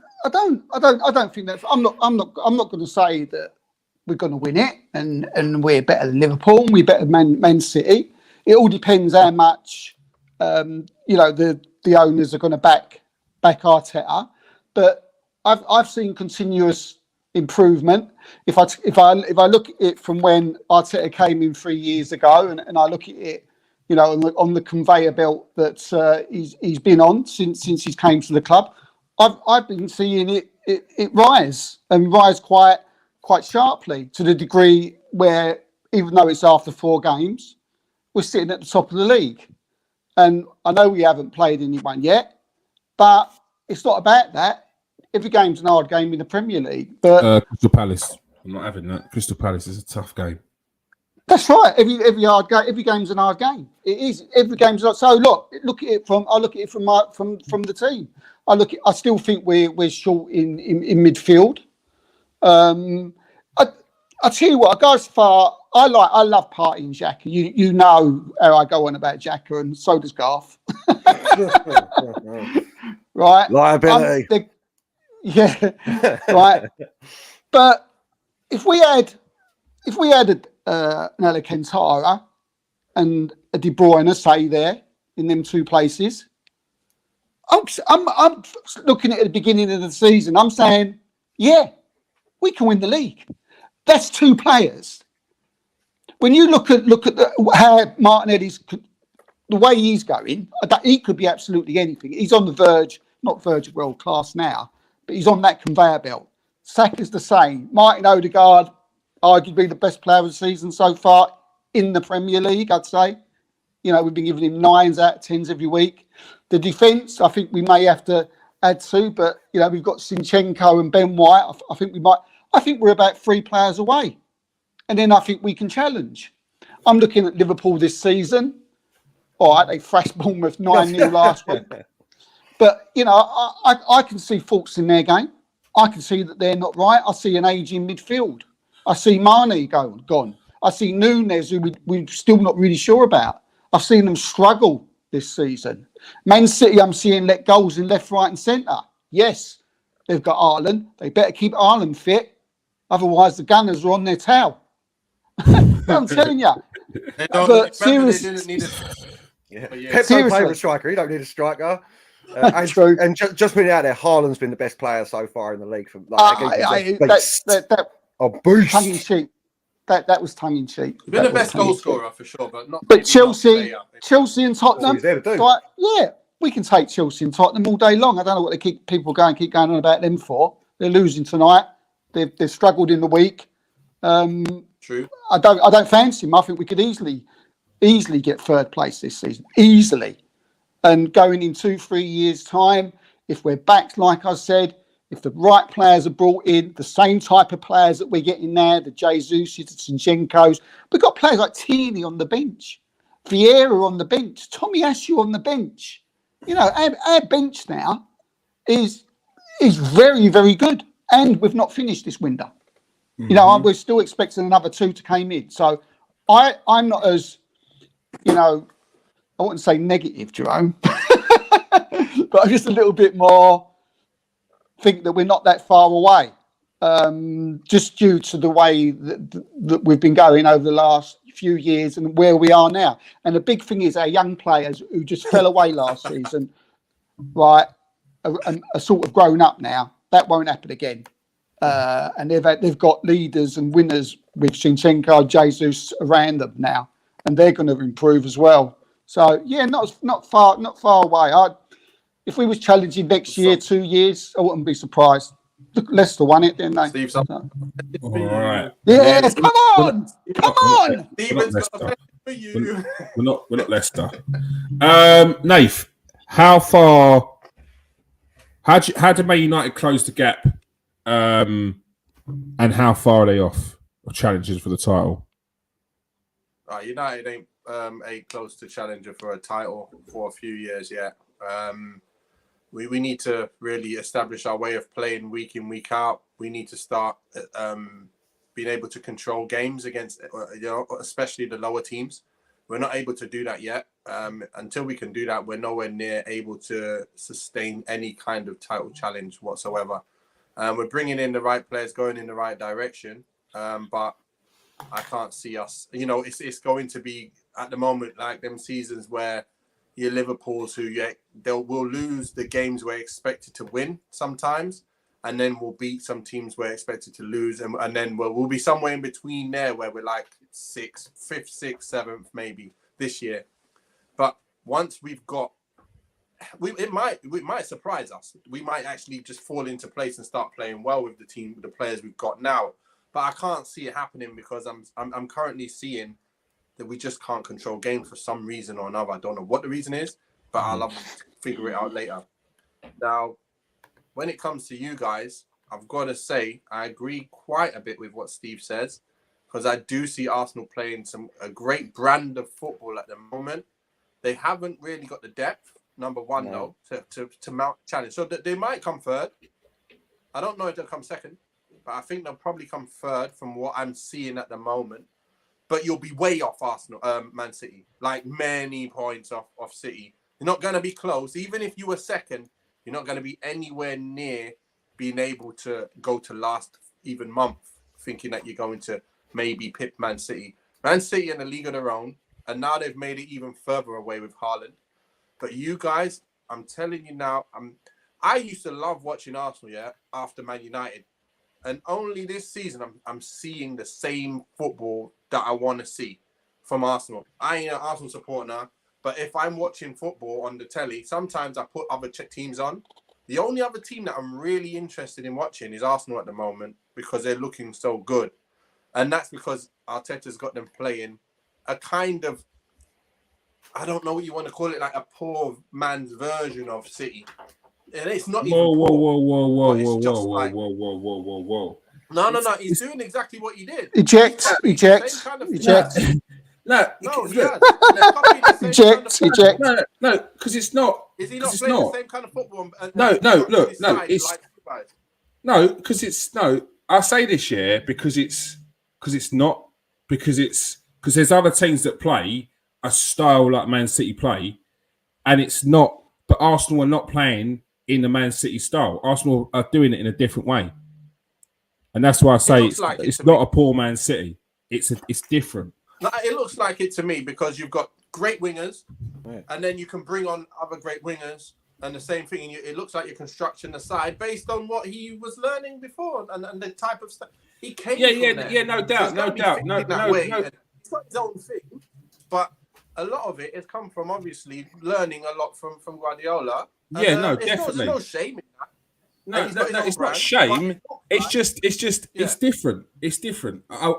think that. I'm not going to say that we're going to win it and we're better than Liverpool and we're better than Man City. It all depends how much the owners are going to back Arteta. But I've seen continuous improvement. If I look at it from when Arteta came in 3 years ago, and I look at it, on the conveyor belt that he's been on since he's came to the club, I've been seeing it rise quite sharply, to the degree where, even though it's after 4 games, we're sitting at the top of the league. And I know we haven't played anyone yet, but it's not about that. Every game's an hard game in the Premier League. But Crystal Palace, I'm not having that. Crystal Palace is a tough game. That's right. Every game's an hard game. It is. Every game's not. So look at it from the team. I still think we're short in midfield. I tell you what, I go as far. I love partying Xhaka. You know how I go on about Xhaka, and so does Garth. Right? Liability. Yeah. Right. But if we had an Alcantara and a De Bruyne, say, there in them 2 places, I'm looking at the beginning of the season. I'm saying, yeah, we can win the league. That's 2 players. When you look at how Martinelli's, the way he's going, he could be absolutely anything. He's on the verge, not verge of world class now, but he's on that conveyor belt. Saka's the same. Martin Odegaard, arguably the best player of the season so far in the Premier League, I'd say. We've been giving him 9s out of 10s every week. The defence, I think we may have to add to, but we've got Zinchenko and Ben White. I think we're about 3 players away, and then I think we can challenge. I'm looking at Liverpool this season. All right, they thrashed Bournemouth 9-0 last week, but I can see faults in their game. I can see that they're not right. I see an ageing midfield. I see Mane gone. I see Núñez, who we're still not really sure about. I've seen them struggle this season. Man City, I'm seeing let goals in left, right and centre. Yes, they've got Haaland. They better keep Haaland fit. Otherwise, the Gunners are on their tail. I'm telling you. But seriously, Pep don't play with a striker. He don't need a striker. And just putting it out there, Haaland's been the best player so far in the league. That boost. tongue in cheek. That was tongue in cheek. He's been the best goal scorer for sure, but not. But Chelsea and Tottenham, right, yeah, we can take Chelsea and Tottenham all day long. I don't know what keep going on about them for. They're losing tonight. They've struggled in the week. True. I don't fancy them. I think we could easily get 3rd place this season, easily. And going in 2-3 years' time, if we're back, like I said, if the right players are brought in, the same type of players that we're getting now, the Jesus, the Zinchenko's, we've got players like Tierney on the bench, Vieira on the bench, Tommy Asu on the bench. Our bench now, is very, very good. And we've not finished this window. You know, we're still expecting another 2 to come in. So I'm not as, you know, I wouldn't say negative, Jerome, but I'm just a little bit more think that we're not that far away, just due to the way that we've been going over the last few years and where we are now. And the big thing is our young players who just fell away last season, right, are sort of grown up now. That won't happen again. And they've got leaders and winners with Zinchenko, Jesus around them now, and they're going to improve as well. So yeah, not far away. If we was challenging next year, 2 years, I wouldn't be surprised. Look, Leicester won it, didn't they? Steve, All right. Yes, come on. Steven's got a question for you. We're not Leicester. Nath, how did Man United close the gap? And how far are they off of challenges for the title? United ain't close to challenger for a title for a few years yet. We need to really establish our way of playing week in, week out. We need to start being able to control games against, especially the lower teams. We're not able to do that yet. Until we can do that, we're nowhere near able to sustain any kind of title challenge whatsoever. We're bringing in the right players, going in the right direction, but I can't see us. You know, it's going to be at the moment like them seasons where your Liverpools will lose the games we're expected to win sometimes, and then we'll beat some teams we're expected to lose, and then we'll be somewhere in between there where we're like 5th, 6th, 7th maybe this year. But once we've got, it might surprise us. We might actually just fall into place and start playing well with the team, with the players we've got now. But I can't see it happening because I'm currently seeing that we just can't control games for some reason or another. I don't know what the reason is, but I'll have to figure it out later. Now, when it comes to you guys, I've got to say I agree quite a bit with what Steve says, because I do see Arsenal playing a great brand of football at the moment. They haven't really got the depth, number one, though, to mount challenge. So they might come third. I don't know if they'll come second, but I think they'll probably come third from what I'm seeing at the moment. But you'll be way off Arsenal, Man City, like many points off City. You're not going to be close. Even if you were second, you're not going to be anywhere near being able to go to last even month, thinking that you're going to maybe pip Man City. Man City in a league of their own, and now they've made it even further away with Haaland. But you guys, I'm telling you now, I used to love watching Arsenal, after Man United. And only this season, I'm seeing the same football that I want to see from Arsenal. I ain't an Arsenal supporter now, but if I'm watching football on the telly, sometimes I put other teams on. The only other team that I'm really interested in watching is Arsenal at the moment because they're looking so good. And that's because Arteta's got them playing a kind of, I don't know what you want to call it, like a poor man's version of City. And it's not even Whoa. No. He's doing exactly what he did. Eject. No, he has. Eject. No, because it's not. Is he not playing the same kind of football? I say this because there's other teams that play a style like Man City play, and it's not. But Arsenal are not playing in the Man City style. Arsenal are doing it in a different way, and that's why I say it's not a poor Man City. It's different. No, it looks like it to me because you've got great wingers, and then you can bring on other great wingers, and the same thing. It looks like you're constructing the side based on what he was learning before and the type of stuff he came. No doubt. It's got his own thing, but a lot of it has come from obviously learning a lot from Guardiola. Definitely. There's no shame in that. No, it's not shame. It's different. It's different. I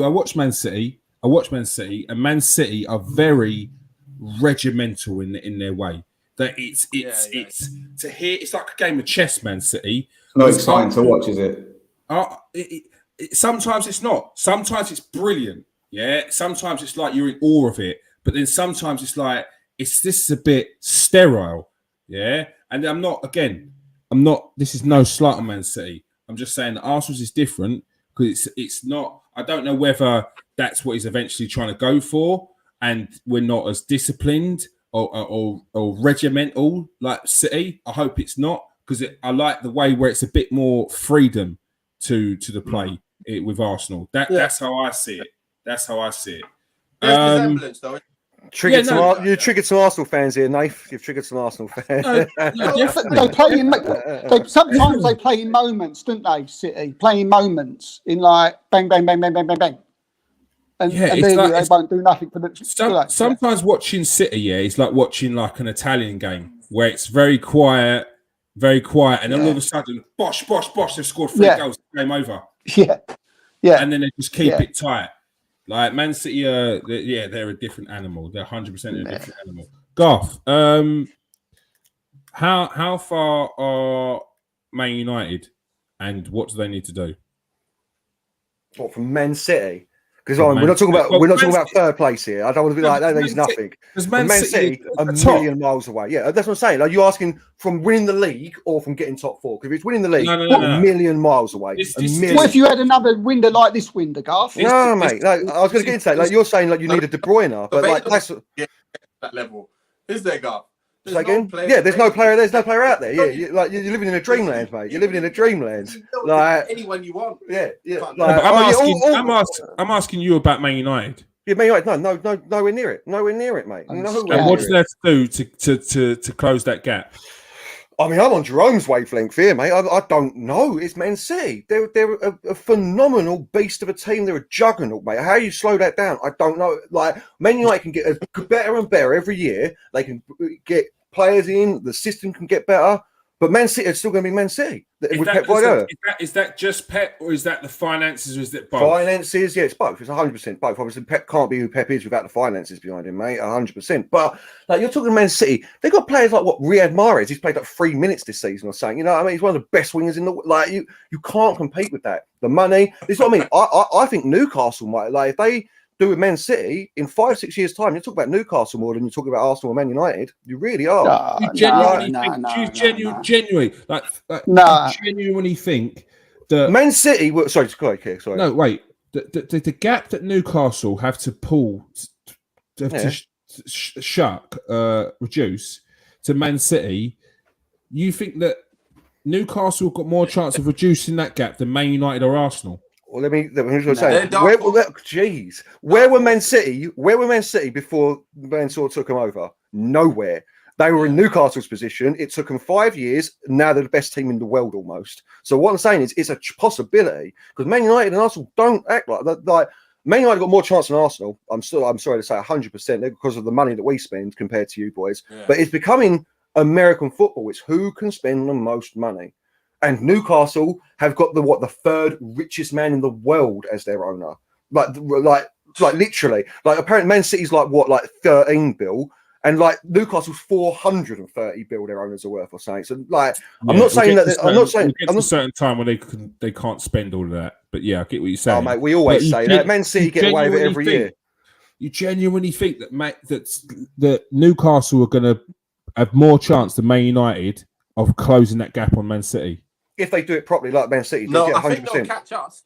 watch Man City. And Man City are very regimental in their way. That it's to hear. It's like a game of chess. Man City. Not exciting to watch, is it? Sometimes it's not. Sometimes it's brilliant. Yeah. Sometimes it's like you're in awe of it. But then sometimes it's like this is a bit sterile. Yeah. And I'm not I'm not. This is no slight on Man City. I'm just saying that Arsenal's is different because it's not. I don't know whether that's what he's eventually trying to go for, and we're not as disciplined or regimental like City. I hope it's not because I like the way where it's a bit more freedom to the play with Arsenal. That's how I see it. That's how I see it. There's resemblance, though. You triggered some Arsenal fans here, Nath. You've triggered some Arsenal fans. They play in. Sometimes they play in moments, don't they? City play in moments in like bang, bang, bang, bang, bang, bang, bang, and then they won't do nothing for the. Sometimes watching City, is like watching like an Italian game where it's very quiet, and then all of a sudden, bosh, they've scored 3 goals, game over. Yeah, and then they just keep it tight. Like Man City, they're a different animal. They're 100% a different animal. Garth, how far are Man United, and what do they need to do? What, from Man City? Because we're not talking about third place here. I don't want to be like that. There's nothing. Man City a million miles away. Yeah, that's what I'm saying. Are you asking from winning the league or from getting top 4? Because if it's winning the league, a million miles away. What if you had another window like this window, Garth? No, mate. I was going to get into that. Like you're saying, like you need a De Bruyne, but like that's that level. Is there, Garth? There's no player. There's no player out there. Yeah, you're living in a dreamland, mate. You're living in a dreamland. Like anyone you want. Yeah. Like, I'm asking you about Man United. Yeah, Man United. No, nowhere near it. Nowhere near it, mate. And what does that do to close that gap? I mean, I'm on Jerome's wavelength here, mate. I don't know. It's Man City. They're a phenomenal beast of a team. They're a juggernaut, mate. How you slow that down, I don't know. Like, Man United can get better and better every year. They can get players in. The system can get better. But Man City is still going to be Man City. Is that just Pep, or is that the finances, or is it both? Finances, yeah, it's both. It's 100% both. Obviously, Pep can't be who Pep is without the finances behind him, mate. 100%. But like you're talking Man City, they've got players like Riyad Mahrez. He's played like 3 minutes this season or something. You know what I mean? He's one of the best wingers in the like. You can't compete with that. The money. This is what I mean. I think Newcastle might if they do with Man City in 5-6 years' time. You talk about Newcastle more than you talk about Arsenal or Man United. You really are. You genuinely think that Man City? Sorry. No, wait. The gap that Newcastle have to pull reduce to Man City. You think that Newcastle got more chance of reducing that gap than Man United or Arsenal? Well, let me just say, where were Man City? Where were Man City before Mansour took them over? Nowhere. They were in Newcastle's position. It took them 5 years. Now they're the best team in the world almost. So what I'm saying is, it's a possibility because Man United and Arsenal don't act like that. Like Man United got more chance than Arsenal. I'm sorry to say 100% because of the money that we spend compared to you boys. Yeah. But it's becoming American football. It's who can spend the most money. And Newcastle have got the third richest man in the world as their owner. Like literally. Like apparently Man City's like 13 bill. And like Newcastle's 430 bill their owners are worth or something. So like I'm not saying that I'm not saying a certain time when they can't spend all of that. But yeah, I get what you're saying. Oh mate, we always say that. Man City get away with it every year. You genuinely think that Newcastle are gonna have more chance than Man United of closing that gap on Man City? If they do it properly, like Man City, I think they'll catch us.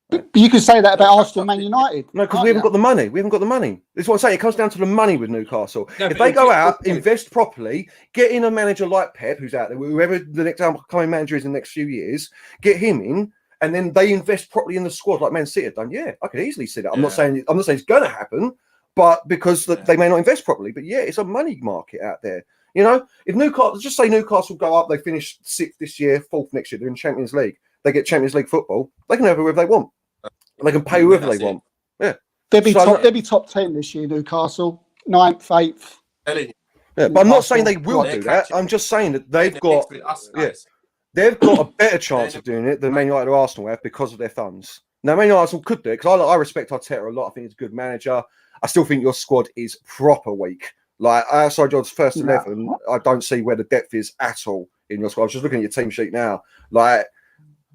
But you can say that about Arsenal and Man United. No, because we haven't got the money. We haven't got the money. This is what I'm saying. It comes down to the money with Newcastle. No, if they go out, invest properly, get in a manager like Pep, who's out there, whoever the next upcoming manager is in the next few years, get him in, and then they invest properly in the squad like Man City have done. Yeah, I could easily see that. I'm not saying it's going to happen, but because they may not invest properly. But yeah, it's a money market out there. You know, if Newcastle, just say Newcastle go up, they finish 6th this year, 4th next year, they're in Champions League. They get Champions League football. They can have whoever they want. They can pay whoever they want. Yeah, they'll be top 10 this year. Newcastle 9th, 8th. Yeah, but I'm not saying they will do that. I'm just saying that they've got a better chance of doing it than Man United or Arsenal have because of their funds. Now, Man United Arsenal could do it because I respect Arteta a lot. I think he's a good manager. I still think your squad is proper weak. Like outside John's first 11, I don't see where the depth is at all in your squad. I was just looking at your team sheet now. Like,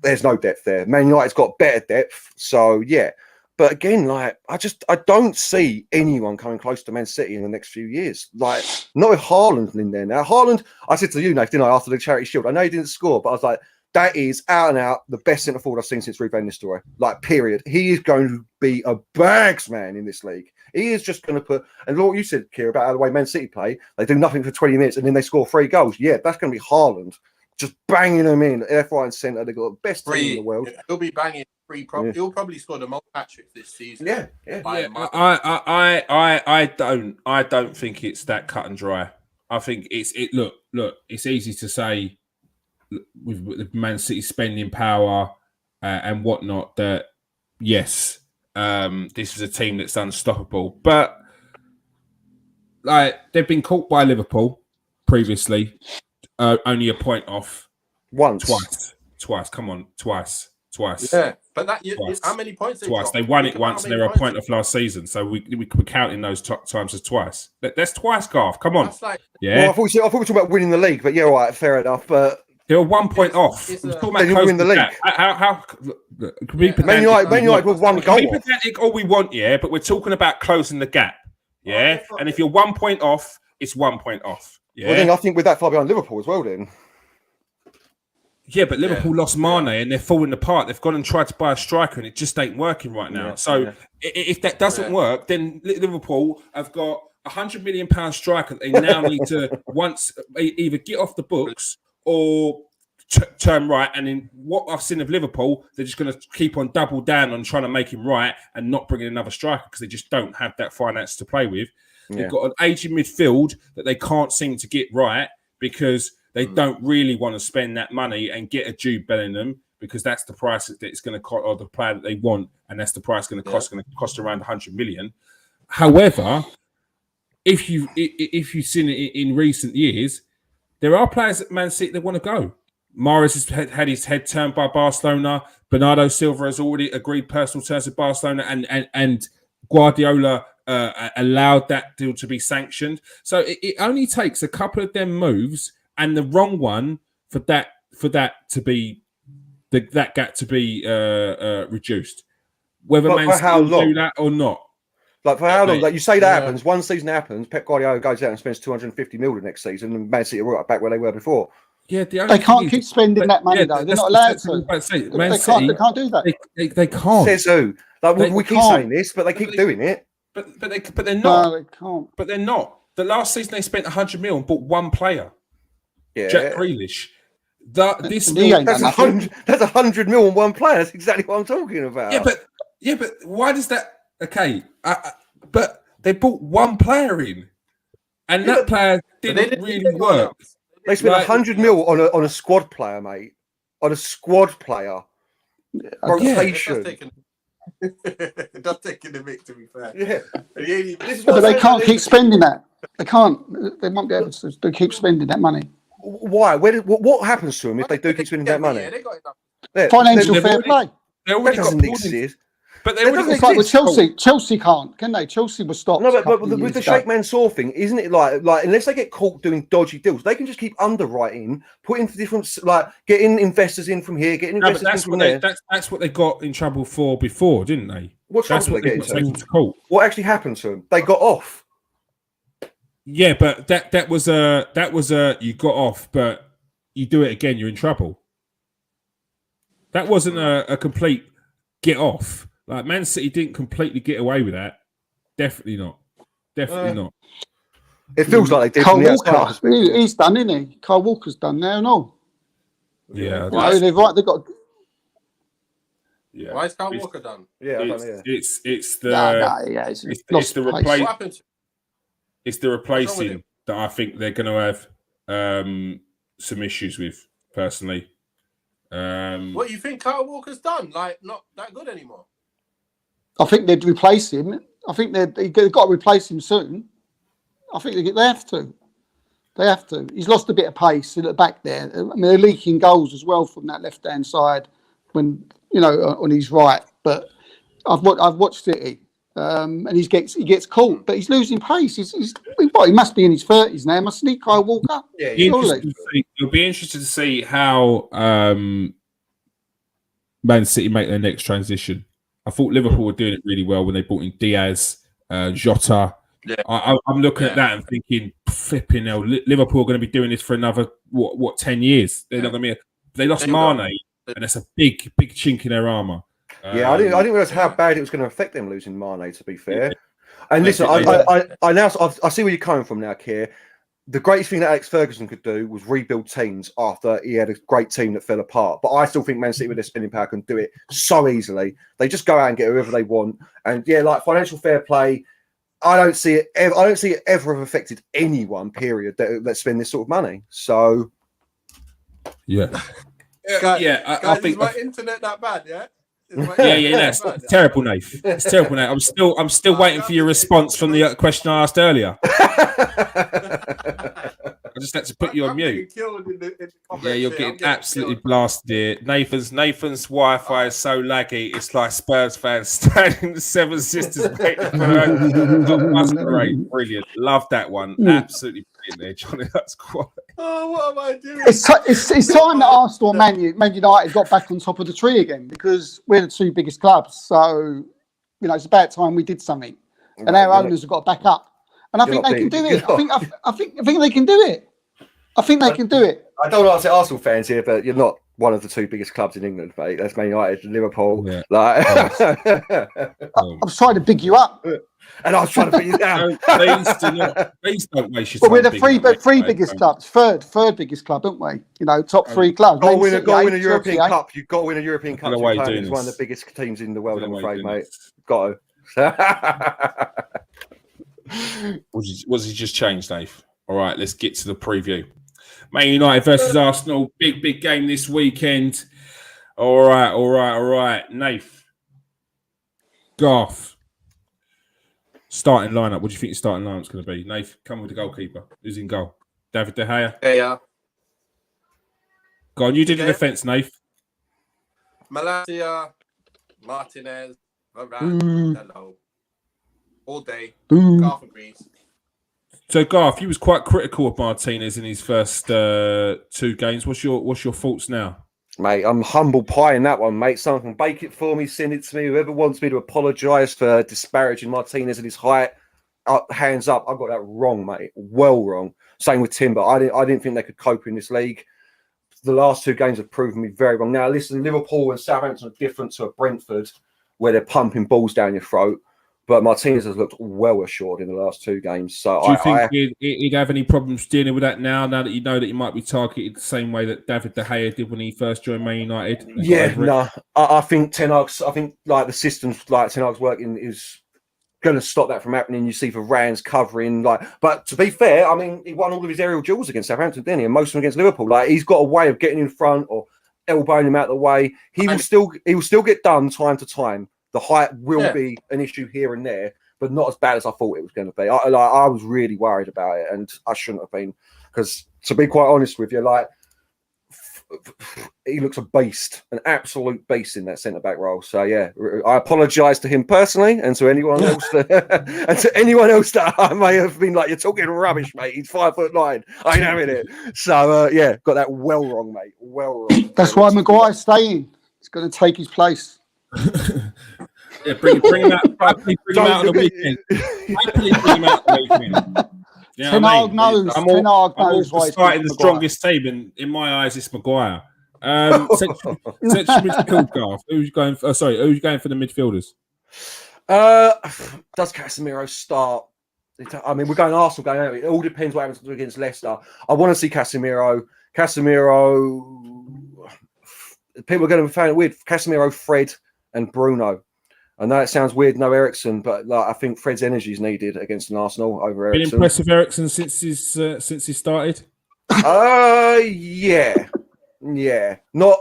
there's no depth there. Man United's got better depth. So, yeah. But again, like I don't see anyone coming close to Man City in the next few years. Like not with Haaland in there now. Haaland, I said to you, Nate, didn't I, after the Charity Shield? I know he didn't score, but I was like, that is out and out the best centre forward I've seen since Ruud van Nistelrooy. Like, period. He is going to be a bags man in this league. He is just going to put, and what you said, Keir, about how the way Man City play, they do nothing for 20 minutes and then they score 3 goals. Yeah, that's going to be Haaland. Just banging them in left, right, and centre. They've got the best team in the world. He'll be banging 3. He'll probably score the most hat-tricks this season. Yeah. I don't think it's that cut and dry. I think look, it's easy to say with Man City spending power and whatnot that yes, this is a team that's unstoppable. But like they've been caught by Liverpool previously, only a point off. Twice. Come on, twice. Yeah, but Twice. how many points? Twice. They won it once, and they were a point off last season. So we're counting those times as twice. That's twice, Garth. Come on. That's like, Yeah. Well, I thought we were talking about winning the league, but yeah, all right, fair enough. But They were 1 point off. it's We're a- talking about They didn't close win the to league. that. How could we be Man United with 1 We goal can be off. pedantic all we want, yeah, but we're talking about closing the gap. Yeah. And if you're 1 point off, it's 1 point off. Yeah. Well, then I think we're that far behind Liverpool as well. Then Yeah, but Liverpool lost Mane and they're falling apart. They've gone and tried to buy a striker and it just ain't working right now. If that doesn't work, then Liverpool have got £100 million striker that they now need to either get off the books or turn right. And in what I've seen of Liverpool, they're just going to keep on double down on trying to make him right and not bring in another striker because they just don't have that finance to play with. They've got an aging midfield that they can't seem to get right because they don't really want to spend that money and get a Jude Bellingham because that's the price that it's going to cost, or the player that they want, and that's the price going to cost around 100 million. However, if you've seen it in recent years, there are players at Man City that want to go. Mahrez has had his head turned by Barcelona. Bernardo Silva has already agreed personal terms with Barcelona, and Guardiola allowed that deal to be sanctioned. So it only takes a couple of them moves and the wrong one for that to be that gap to be reduced. Whether But Man for City how will long? do that or not. like for how long? Mate. Like you say that happens. One season happens. Pep Guardiola goes out and spends 250 million next season, and Man City are right back where they were before. Yeah, the only They can't thing keep is- spending that money though. They're that's not allowed what I was to. about to say. They Man can't. City, They can't do that. they can't. Says who? Like They we keep can't. saying this, but they keep doing it. But they're not. No, they can't. But they're not. The last season they spent 100 million and bought one player, Yeah, Jack Grealish. This And he ain't that's done nothing. 100. That's 100 million on one player. That's exactly what I'm talking about. yeah, but why does that? Okay, but they bought one player in, and that player didn't really work. They spent Like- 100 mil on a squad player, mate. On a squad player. Rotation. It does take in the mix, to be fair. Yeah. This is But what they I'm can't saying. keep spending that. They can't. They won't be able to keep spending that money. Why? What happens to them if they do keep spending that money? Yeah, they got enough. Yeah, Financial they've fair already- play. They that already got doesn't pulled in, exist. but they That already doesn't got It's like with exist. Chelsea. Chelsea can't, can they? Chelsea was stopped. No, a but couple of with years the ago. Sheikh Mansour thing, isn't it like unless they get caught doing dodgy deals, they can just keep underwriting, putting different getting investors in from here, getting No, but investors in that's from what there. that's what they got in trouble for before, didn't they? What That's trouble what they they get got taken into? to court. What actually happened to them? They got off. Yeah, but that was a you got off, but you do it again, you're in trouble. That wasn't a complete get off. Like Man City didn't completely get away with that. Definitely not. Definitely not. It feels like they did Kyle from the outside. Walker, he's done, isn't he? Kyle Walker's done now and all. Yeah, You know, they've right. They've got. yeah. Why is Kyle Walker done? Yeah, I don't know, yeah. It's the Yeah, it's lost the pace. replace- What happened to it's the wrong with replacing him? that I think they're going to have some issues with personally. what you think Kyle Walker's done? Like, not that good anymore. I think they'd replace him. I think they've got to replace him soon. I think they have to. They have to. He's lost a bit of pace at the back there. I mean, they're leaking goals as well from that left-hand side when, on his right. But I've watched City, and he gets caught, but he's losing pace. He must be in his 30s now, mustn't he, Kyle Walker? Yeah, It'll be interesting to see how Man City make their next transition. I thought Liverpool were doing it really well when they brought in Diaz, Jota. Yeah. I'm looking at that and thinking, flipping hell, Liverpool are going to be doing this for another 10 years. They're not going to be. They lost Mane, and that's a big chink in their armour. Yeah, I didn't realize how bad it was going to affect them losing Mane. To be fair, and listen, I see where you're coming from now, Keir. The greatest thing that Alex Ferguson could do was rebuild teams after he had a great team that fell apart. But I still think Man City with their spending power can do it so easily. They just go out and get whoever they want. And yeah, like financial fair play, I don't see it ever have affected anyone. Period. That spend this sort of money. So yeah, Guys, I think is my internet that bad? Yeah. That's terrible, Nath. It's terrible, Nath. I'm still waiting for your response from the question I asked earlier. I just had to put you on mute. You're getting absolutely blasted here. Nathan's Wi-Fi is so laggy. It's like Spurs fans standing in the Seven Sisters waiting for her. Great, brilliant. Love that one. Absolutely brilliant there, Johnny. That's quite. Oh, what am I doing? It's time that Arsenal and Man United got back on top of the tree again, because we're the two biggest clubs. So, it's about time we did something. And our owners have got to back up. And I think they can do it. I think they can do it. I think they can do it. I don't want to say Arsenal fans here, but you're not one of the two biggest clubs in England, mate. That's Man United, Liverpool. Yeah. I was trying to big you up. And I was trying to put you down. Please don't waste your time. But we're the three biggest clubs. Third biggest club, aren't we? Top three clubs. Got to win a European Cup. You've got to win a European Cup. It's one of the biggest teams in the world, I'm afraid, mate. Got to. Was he just changed, Dave? All right, let's get to the preview. Man United versus Arsenal. Big game this weekend. All right. Nath. Garth. Starting lineup. What do you think your starting lineup's going to be? Nath, come with the goalkeeper. Who's in goal? David De Gea? Yeah. Go on, you did the defence, Nath. Malacia, Martinez, Varane, hello. All day. Garth agrees. So Garth, you was quite critical of Martinez in his first 2 games. What's your thoughts now? Mate, I'm humble pie in that one, mate. Someone can bake it for me, send it to me. Whoever wants me to apologise for disparaging Martinez and his height, hands up. I got that wrong, mate. Well wrong. Same with Timber. I didn't think they could cope in this league. The last 2 games have proven me very wrong. Now, listen, Liverpool and Southampton are different to a Brentford, where they're pumping balls down your throat. But Martinez has looked well assured in the last 2 games. So do you think he'd have any problems dealing with that now that you know that he might be targeted the same way that David De Gea did when he first joined Man United? I think like the systems like Ten Hag's working is going to stop that from happening. You see Varane's covering, but to be fair, I mean, he won all of his aerial duels against Southampton, didn't he? And most of them against Liverpool. Like, he's got a way of getting in front or elbowing him out of the way. He will still get done time to time. The height will be an issue here and there, but not as bad as I thought it was going to be. I was really worried about it, and I shouldn't have been, because to be quite honest with you, he looks a beast, an absolute beast in that centre-back role. So yeah, I apologise to him personally, and to anyone else that I may have been like, you're talking rubbish, mate. He's 5'9". I ain't having it. So got that well wrong, mate. Well wrong. That's why Maguire's staying. He's going to take his place. Yeah, bring him out. Bring him out on the weekend. Bring him out on the weekend. Ten Hag knows. I'm all for starting the strongest team, and in my eyes, it's Maguire. Central midfield, Garth. Who's going for the midfielders? Does Casemiro start? I mean, we're going Arsenal going out. It all depends what happens against Leicester. I want to see Casemiro. People are going to be finding it weird. Casemiro, Fred, and Bruno. I know it sounds weird, no Eriksen, but I think Fred's energy is needed against an Arsenal over Eriksen. Been impressed with Eriksen since he started? Yeah. Not.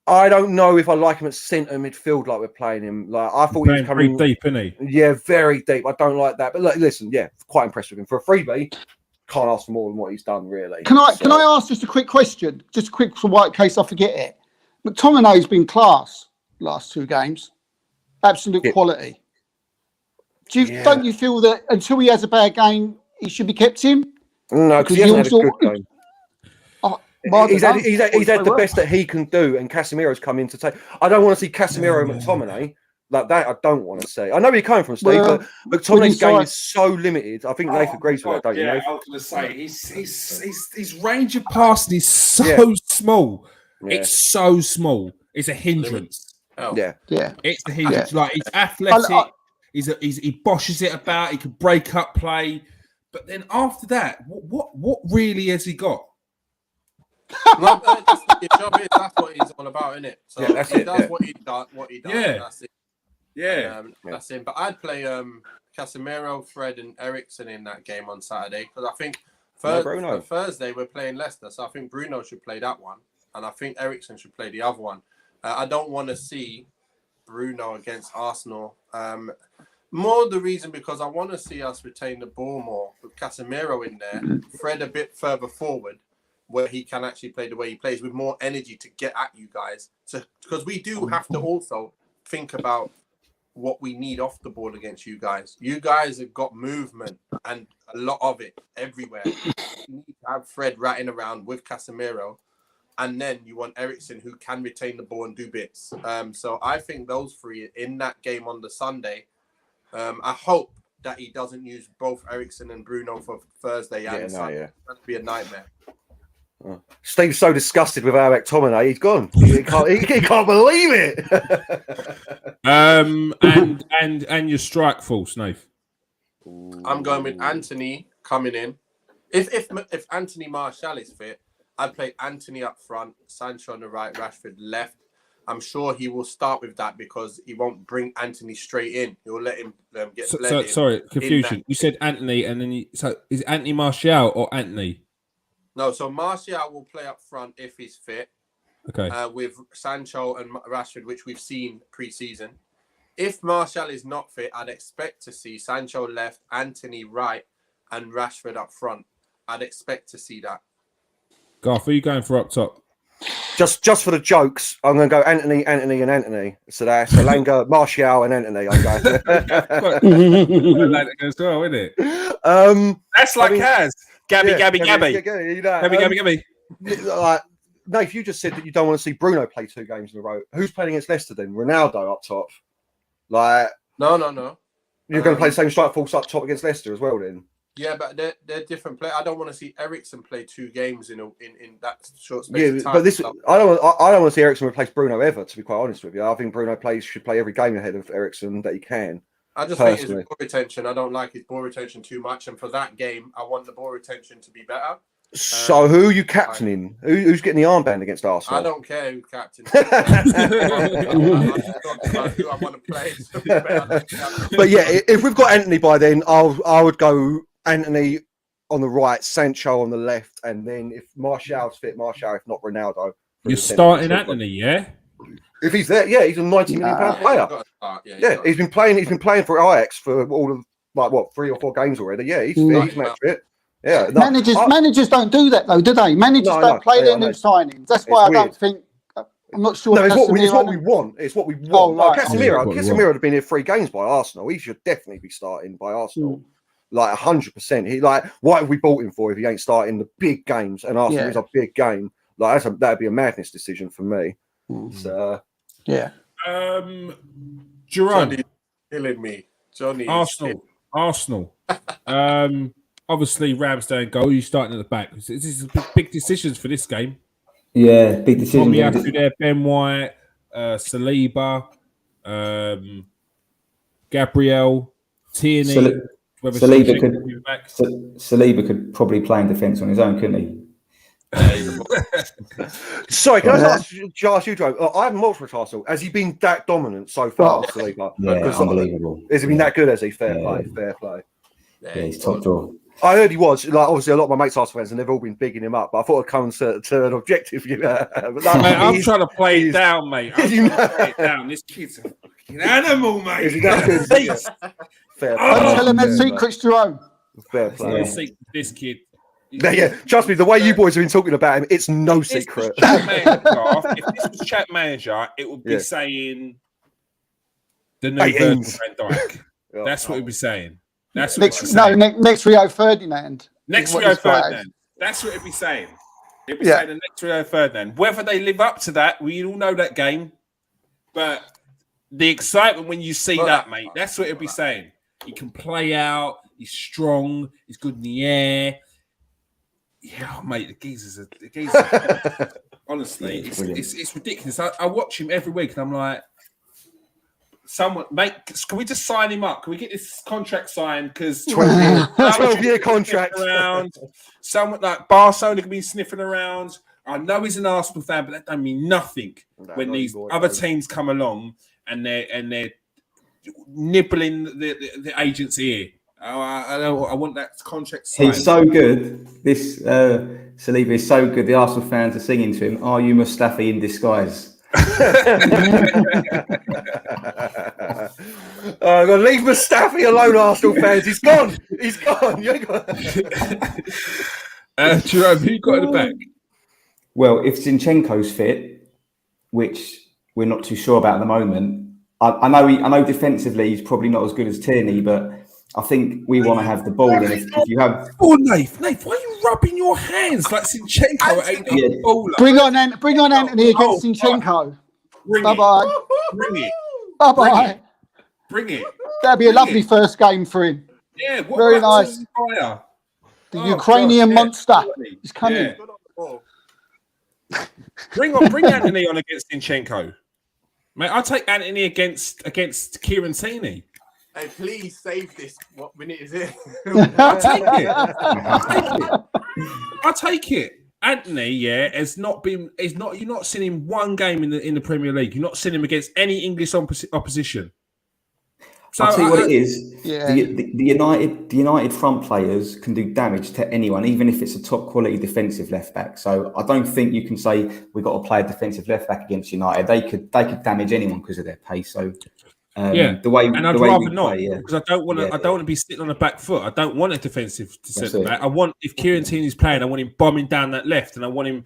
I don't know if I like him at centre midfield like we're playing him. I thought he was coming pretty deep, isn't he? Yeah, very deep. I don't like that. But listen, quite impressed with him for a freebie. Can't ask for more than what he's done, really. Can I ask just a quick question? Just a quick, for in case I forget it. McTominay's been class last 2 games. Absolute quality. Don't you feel that until he has a bad game, he should be kept in? No, because he hasn't had a good game. He's had the best that he can do, and Casemiro's come in to take. I don't want to see Casemiro and McTominay Like that, I don't want to see. I know where you're coming from, Steve, Well, but when McTominay's you saw game it- is so limited. I think Nathan agrees with that, don't you, yeah, Nathan? I was going to say his range of passing is so small. Yeah. It's so small. It's a hindrance. Oh. Yeah. Yeah. It's the hindrance. Yeah. Like he's athletic. I- He boshes it about. He can break up play. But then after that, what really has he got? Well, that's what your job is. That's what he's all about, isn't it? So Yeah, that's he it, does yeah. what he does. Yeah. That's it. Yeah. That's it. But I'd play Casemiro, Fred, and Eriksen in that game on Saturday because I think Bruno. Thursday we're playing Leicester, so I think Bruno should play that one, and I think Eriksen should play the other one. I don't want to see Bruno against Arsenal. More the reason because I want to see us retain the ball more with Casemiro in there, Fred a bit further forward, where he can actually play the way he plays with more energy to get at you guys. So because we do have to also think about what we need off the ball against you guys. You guys have got movement and a lot of it everywhere. You need to have Fred ratting around with Casemiro, and then you want Eriksen who can retain the ball and do bits. So I think those three in that game on the Sunday. I hope that he doesn't use both Eriksen and Bruno for Thursday and Sunday. Yeah. That'd be a nightmare. Steve's so disgusted with our McTominay, he's gone. He can't believe it. And your strike force, Nath. I'm going with Anthony coming in. If Anthony Martial is fit, I'd play Anthony up front, Sancho on the right, Rashford left. I'm sure he will start with that because he won't bring Anthony straight in. He'll let him get blended. Sorry, confusion. You said Anthony, and then so is it Anthony Martial or Anthony? No, so Martial will play up front if he's fit. Okay. With Sancho and Rashford, which we've seen pre-season. If Martial is not fit, I'd expect to see Sancho left, Anthony right, and Rashford up front. I'd expect to see that. Garth, who are you going for up top? Just for the jokes, I'm going to go Anthony, and Anthony. So that's Elanga, Martial, and Anthony. I'm going. As well, isn't it? That's like Kaz. Gabby. Gabby. Like, Nate, you just said that you don't want to see Bruno play 2 games in a row. Who's playing against Leicester then? Ronaldo up top. Like, No. you're going to play the same strike force up top against Leicester as well then? Yeah, but they're different players. I don't want to see Eriksen play 2 games in that short space of time. But this, I don't want to see Eriksen replace Bruno ever. To be quite honest with you, I think Bruno should play every game ahead of Eriksen that he can. I just think personally. his ball retention. I don't like his ball retention too much, and for that game, I want the ball retention to be better. So who are you captaining? Who's getting the armband against Arsenal? I don't care who captain. I want to play. But yeah, if we've got Anthony by then, I would go Anthony on the right, Sancho on the left, and then if Martial's fit, Martial, if not Ronaldo. You're starting Anthony, yeah? If he's there, yeah, he's a £90 million player. He's been playing for Ajax for all of 3 or 4 games already. Yeah, he's fit, he's match fit. Yeah, managers don't do that though, do they? Managers don't play their new signings. That's why I don't think. I'm not sure. No, it's what we want. It's what we want. Oh, right. Casemiro would have been here 3 games by Arsenal. He should definitely be starting by Arsenal. Like 100%. He what have we bought him for if he ain't starting the big games? And Arsenal is a big game. Like that'd be a madness decision for me. So yeah. Jerome, Johnny's killing me. Johnny. Arsenal. Obviously, Ramsdale goal. You starting at the back. This is big decisions for this game. Yeah, big decision. Tomiyasu there, Ben White, Saliba, Gabriel, Tierney. Saliba could probably play in defence on his own, couldn't he? Sorry, can I ask you, Joe? I haven't watched with Arsenal. Has he been that dominant so far, Saliba? Yeah, unbelievable. Has he been that good? Has he? Fair play. Yeah, he's top draw. I heard he was. Obviously, a lot of my mates Arsenal fans, and they've all been bigging him up. But I thought I'd come to an objective. Mate, I'm trying to play it down, mate. I'm trying to play it down. This kid's a fucking animal, mate. Is he that good? Fair play. Don't tell him their secrets, Jerome. Fair play. This kid. Yeah, trust me, the way you boys have been talking about him, it's no secret. If this was chat manager, it would be saying the new Virgil van Dijk. That's what he'd be saying. That's what next Rio Ferdinand. Next Rio Ferdinand. That's what it'd be saying. It'd be saying the next Rio Ferdinand. Whether they live up to that, we all know that game. But the excitement when you see Well, that, mate. That's what it'll be saying. He can play out. He's strong. He's good in the air. Yeah, mate. The geezers. Honestly, it's ridiculous. I watch him every week, and I'm like, someone, mate, can we just sign him up? Can we get this contract signed? Because 12-year contract. Around. Someone like Barcelona can be sniffing around. I know he's an Arsenal fan, but that don't mean nothing when these other teams come along and they're nibbling the agent's ear. I want that contract signed. He's so good. This Saliba is so good. The Arsenal fans are singing to him, "Are you Mustafi in disguise?" I'm gonna leave Mustafi alone, Arsenal fans. He's gone. He's gone. You ain't got... Jerome, who got in the back? Well, if Zinchenko's fit, which we're not too sure about at the moment, I know defensively he's probably not as good as Tierney, but I think we want to have the ball. And if you have, Nath, why are you rubbing your hands like Zinchenko ain't a baller? Bring on Anthony against Zinchenko. Bye bye. Bring it. Bye bye. Bring it. That'd be a lovely first game for him. Yeah, very nice. The Ukrainian monster is coming. Yeah. Bring Anthony on against Zinchenko. Mate, I'll take Anthony against Kieran Tierney. Hey, please save this. What minute is it? I'll take it. I'll take it. Anthony, has not been. You're not seen him one game in the Premier League. You're not seen him against any English opposition. So I'll tell you what it is. Yeah. The United front players can do damage to anyone, even if it's a top quality defensive left back. So I don't think you can say we've got to play a defensive left back against United. They could damage anyone because of their pace. So I'd rather not because I don't want to. Yeah, I don't want to be sitting on the back foot. I don't want a defensive centre back. I want, if Kieran Tierney's playing, I want him bombing down that left, and I want him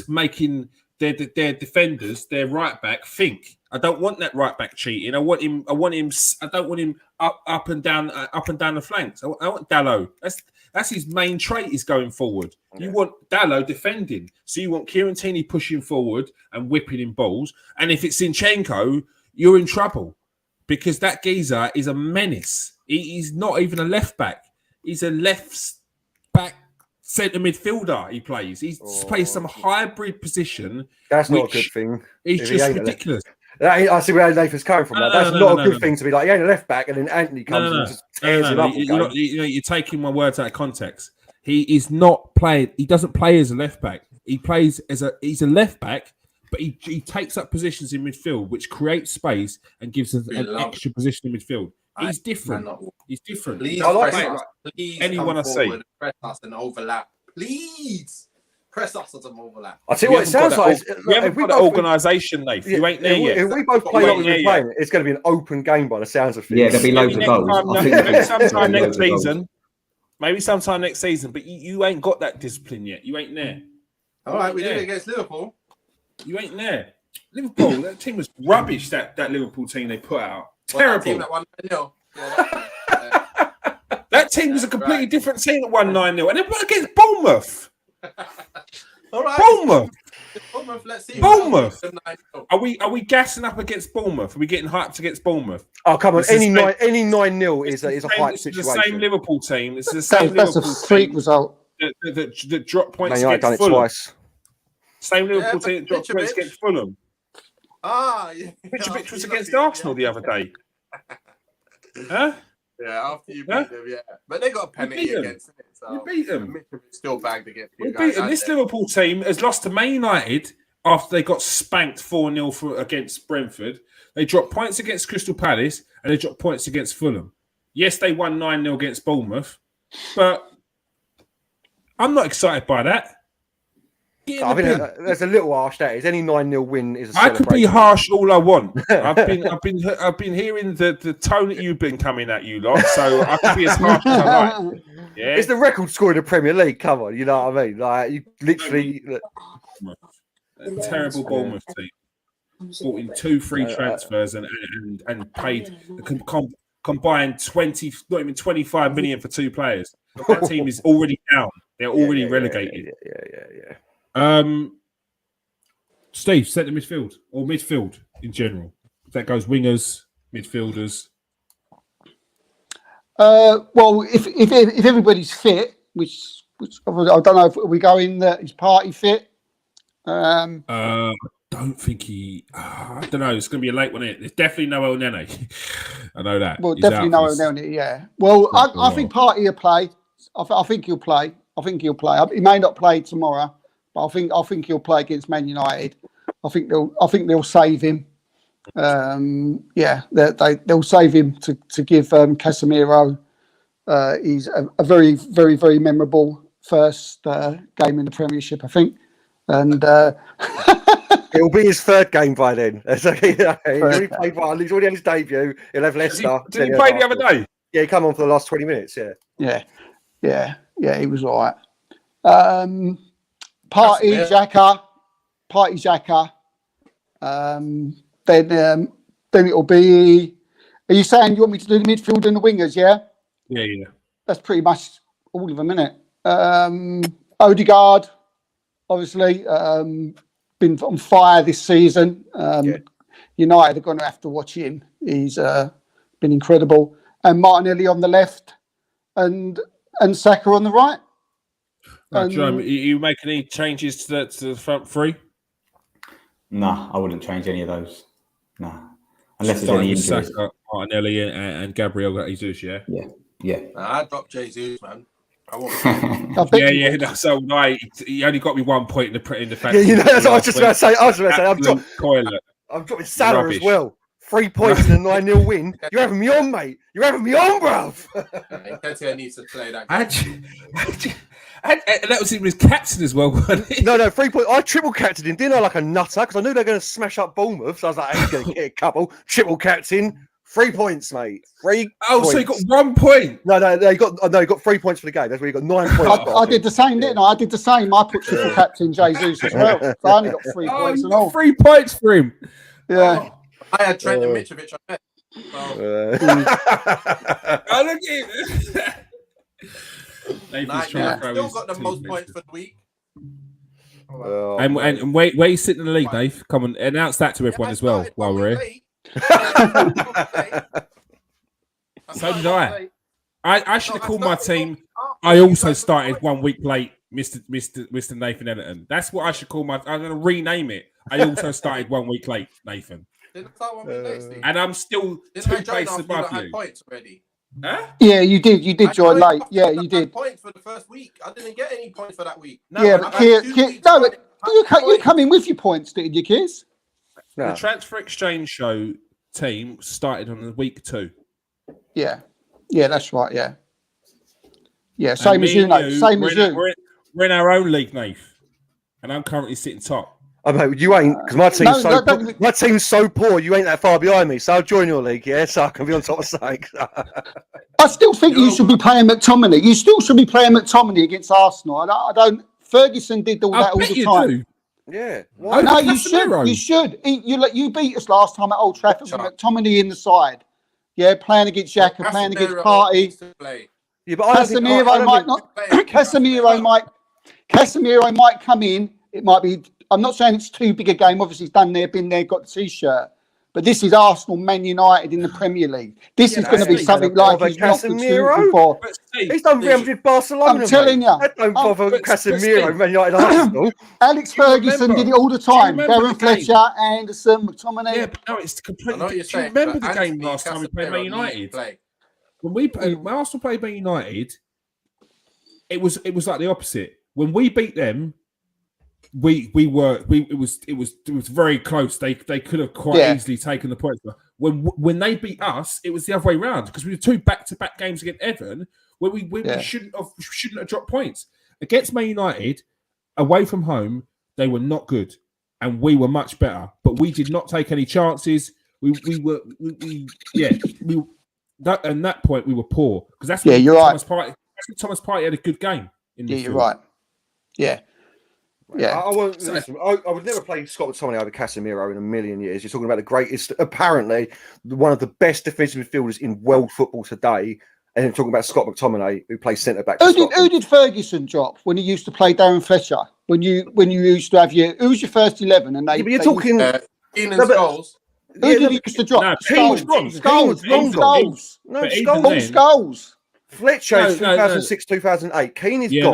making their defenders, their right back, think. I don't want that right back cheating. I want him. I don't want him up and down the flanks. I want Dalot. That's his main trait is going forward. Yeah. You want Dalot defending, so you want Kieran Tierney pushing forward and whipping in balls. And if it's Zinchenko, you're in trouble because that geezer is a menace. He's not even a left back. He's a left back centre midfielder. He plays. He plays some hybrid position. That's not a good thing. It's just ridiculous. I see where Nathan's coming from. That's not a good thing to be like, he ain't a left back, and then Anthony comes and just tears it up. You're taking my words out of context. He is not playing. He doesn't play as a left back. He plays he's a left back, but he takes up positions in midfield, which creates space and gives us an extra position in midfield. He's different. He's different. Please, please anyone I see. Press us and overlap. Please. Press us as an overlap. I'll tell you what it sounds like. We haven't got an organisation, Nate. You ain't there yet. If we both play like we've been playing, it's going to be an open game by the sounds of things. Yeah, there'll be loads of goals. Maybe sometime next season, but you ain't got that discipline yet. You ain't there. All right, we did it against Liverpool. You ain't there. Liverpool, that team was rubbish, that Liverpool team they put out. Terrible. That team was a completely different team that won 9-0. And they won against Bournemouth. All right. Bournemouth. Let's see. Bournemouth. Are we gassing up against Bournemouth? Are we getting hyped against Bournemouth? Oh, come on. Any 9-0 is a hype situation. It's the same Liverpool team. It's the same That's Liverpool a freak result. That drop points Man, against done it Fulham. Twice. Same Liverpool team that dropped points against Fulham. Yeah. Mitrovic was against Arsenal the other day. Huh? Yeah, after you beat them, yeah. But they got a penalty against it. So we beat them. Mitrovic still bagged against you We guys. beat them. This Liverpool team has lost to Man United after they got spanked 4-0 against Brentford. They dropped points against Crystal Palace and they dropped points against Fulham. Yes, they won 9-0 against Bournemouth, but I'm not excited by that. I mean, there's a little harsh. That is, any 9-0 win is. I could be harsh all I want. I've been hearing the tone that you've been coming at you lot, so I could be as harsh as I like. Yeah, it's the record score in the Premier League. Come on, you know what I mean? Like you literally. Terrible Bournemouth team. Bought in 2 free transfers and paid combined 25 million for 2 players. That team is already down. They're already relegated. Yeah. Steve, centre midfield or midfield in general. That goes wingers, midfielders. Well, if everybody's fit, which I don't know if we go in that is Party fit. I don't think he. I don't know. It's going to be a late one. There's definitely no El Nene. I know that. Well, He's definitely out no for one there. Yeah. Well, Quite a I think Party will play. I think he'll play. I think he'll play. He may not play tomorrow, but I think he'll play against Man United. I think they'll save him. They'll save him to give Casemiro. He's a very, very, very memorable first game in the Premiership, I think, and it'll be his third game by then. He's already played one. He's already had his debut. He'll have Leicester. Did he play the other day? Yeah, he came on for the last 20 minutes. Yeah. He was all right. Party Xhaka. Then it'll be. Are you saying you want me to do the midfield and the wingers? Yeah. Yeah. That's pretty much all of them, isn't it? Odegaard, obviously, been on fire this season. United are going to have to watch him. He's been incredible. And Martinelli on the left, and Saka on the right. Jerome, you make any changes to the front three? Nah, I wouldn't change any of those. Nah, unless there's Starting any with injuries. Saka, Martinelli, and Gabriel Jesus. Yeah. Yeah. I dropped Jesus, man. I won't. That's so right. He only got me 1 point in the fantasy. Yeah, you know, that's what I was just about to say. Toilet. I'm dropping Salah Rubbish. as well. 3 points in a 9-0 win. You're having me on, mate. You're having me on, bruv. Nketiah needs to play that game. And that was even his captain as well, wasn't it? No, 3 points. I triple captained him, didn't I, like a nutter? Because I knew they were going to smash up Bournemouth. So I was like, he's going to get a couple. Triple captain. 3 points, mate. 3 points. So he got 1 point. No, he got 3 points for the game. That's where he got 9 points. I did the same, didn't I? I did the same. I put triple captain Jesus as well. So I only got 3 points you and got all. 3 points for him. Yeah. I had Trent and Mitrovic on it. Oh, look at it. Nathan's trying to throw Still his got the team most into points it. for the week. And where you sitting in the league, Dave? Come on, announce that to everyone as well while we're here. So did I. I should have called my team. I also started 1 week late, Mr. Nathan Ellerton. That's what I should call my. I'm going to rename it. I also started 1 week late, Nathan. Didn't start 1 week late, Steve. And I'm still Didn't I 2 join places after above had you. points already? Huh? Yeah, you did. You did I join joined late. after Yeah, I you had did. points for the first week. I didn't get any points for that week. Yeah, but you come in with your points, didn't you, kids? No. The Transfer Exchange Show team started on the week 2. Yeah, that's right. Yeah. Same And as me you, and mate. Same as you. We're in our own league, Nate. And I'm currently sitting top. Oh, mate, you ain't, because my team's so poor, you ain't that far behind me. So I'll join your league, yeah? So I can be on top of something. I still think you should be playing McTominay. You still should be playing McTominay against Arsenal. I don't. Ferguson did all that all the time. Do. Yeah. Oh, No, you Casemiro. should. You beat us last time at Old Trafford with McTominay in the side. Yeah, playing against Xhaka, playing against Party. Yeah, but I Casemiro might not. Casemiro might come in. It might be. I'm not saying it's too big a game. Obviously, he's done there, been there, got the T-shirt. But this is Arsenal, Man United in the Premier League. This is going to be something like he's not experienced before. He's done Real Madrid, Barcelona. I'm telling you. That don't bother Casemiro, Man United, Arsenal. Alex Ferguson did it all the time. remember Darren the game? Fletcher, Anderson, McTominay. Yeah, but no, it's completely. I know what you're Do you saying, remember but the game Anthony last time we played Man Casemiro United? needs to play. When Arsenal played Man United, it was like the opposite. When we beat them, it was very close. They could have quite easily taken the points. When they beat us, it was the other way around because we were 2 back-to-back games against Everton where we shouldn't have dropped points against Man United away from home. They were not good, and we were much better. But we did not take any chances. At that point we were poor because that's when you're Thomas right. Partey. That's when Thomas Partey had a good game. Yeah, you're right. Yeah. I would never play Scott McTominay over Casemiro in a million years. You're talking about the greatest, apparently, one of the best defensive midfielders in world football today. And you're talking about Scott McTominay, who plays centre back. Who did Ferguson drop when he used to play Darren Fletcher? When you used to have who was your first 11? And You're talking Keenan's goals. Who Yeah, did no, he used to drop? no, Keane was gone. Keane was long gone. Scholes. No, But even Scholes. Paul then- Scholes. Fletcher is No, no, no. 2006, 2008. Keane is Yeah, gone.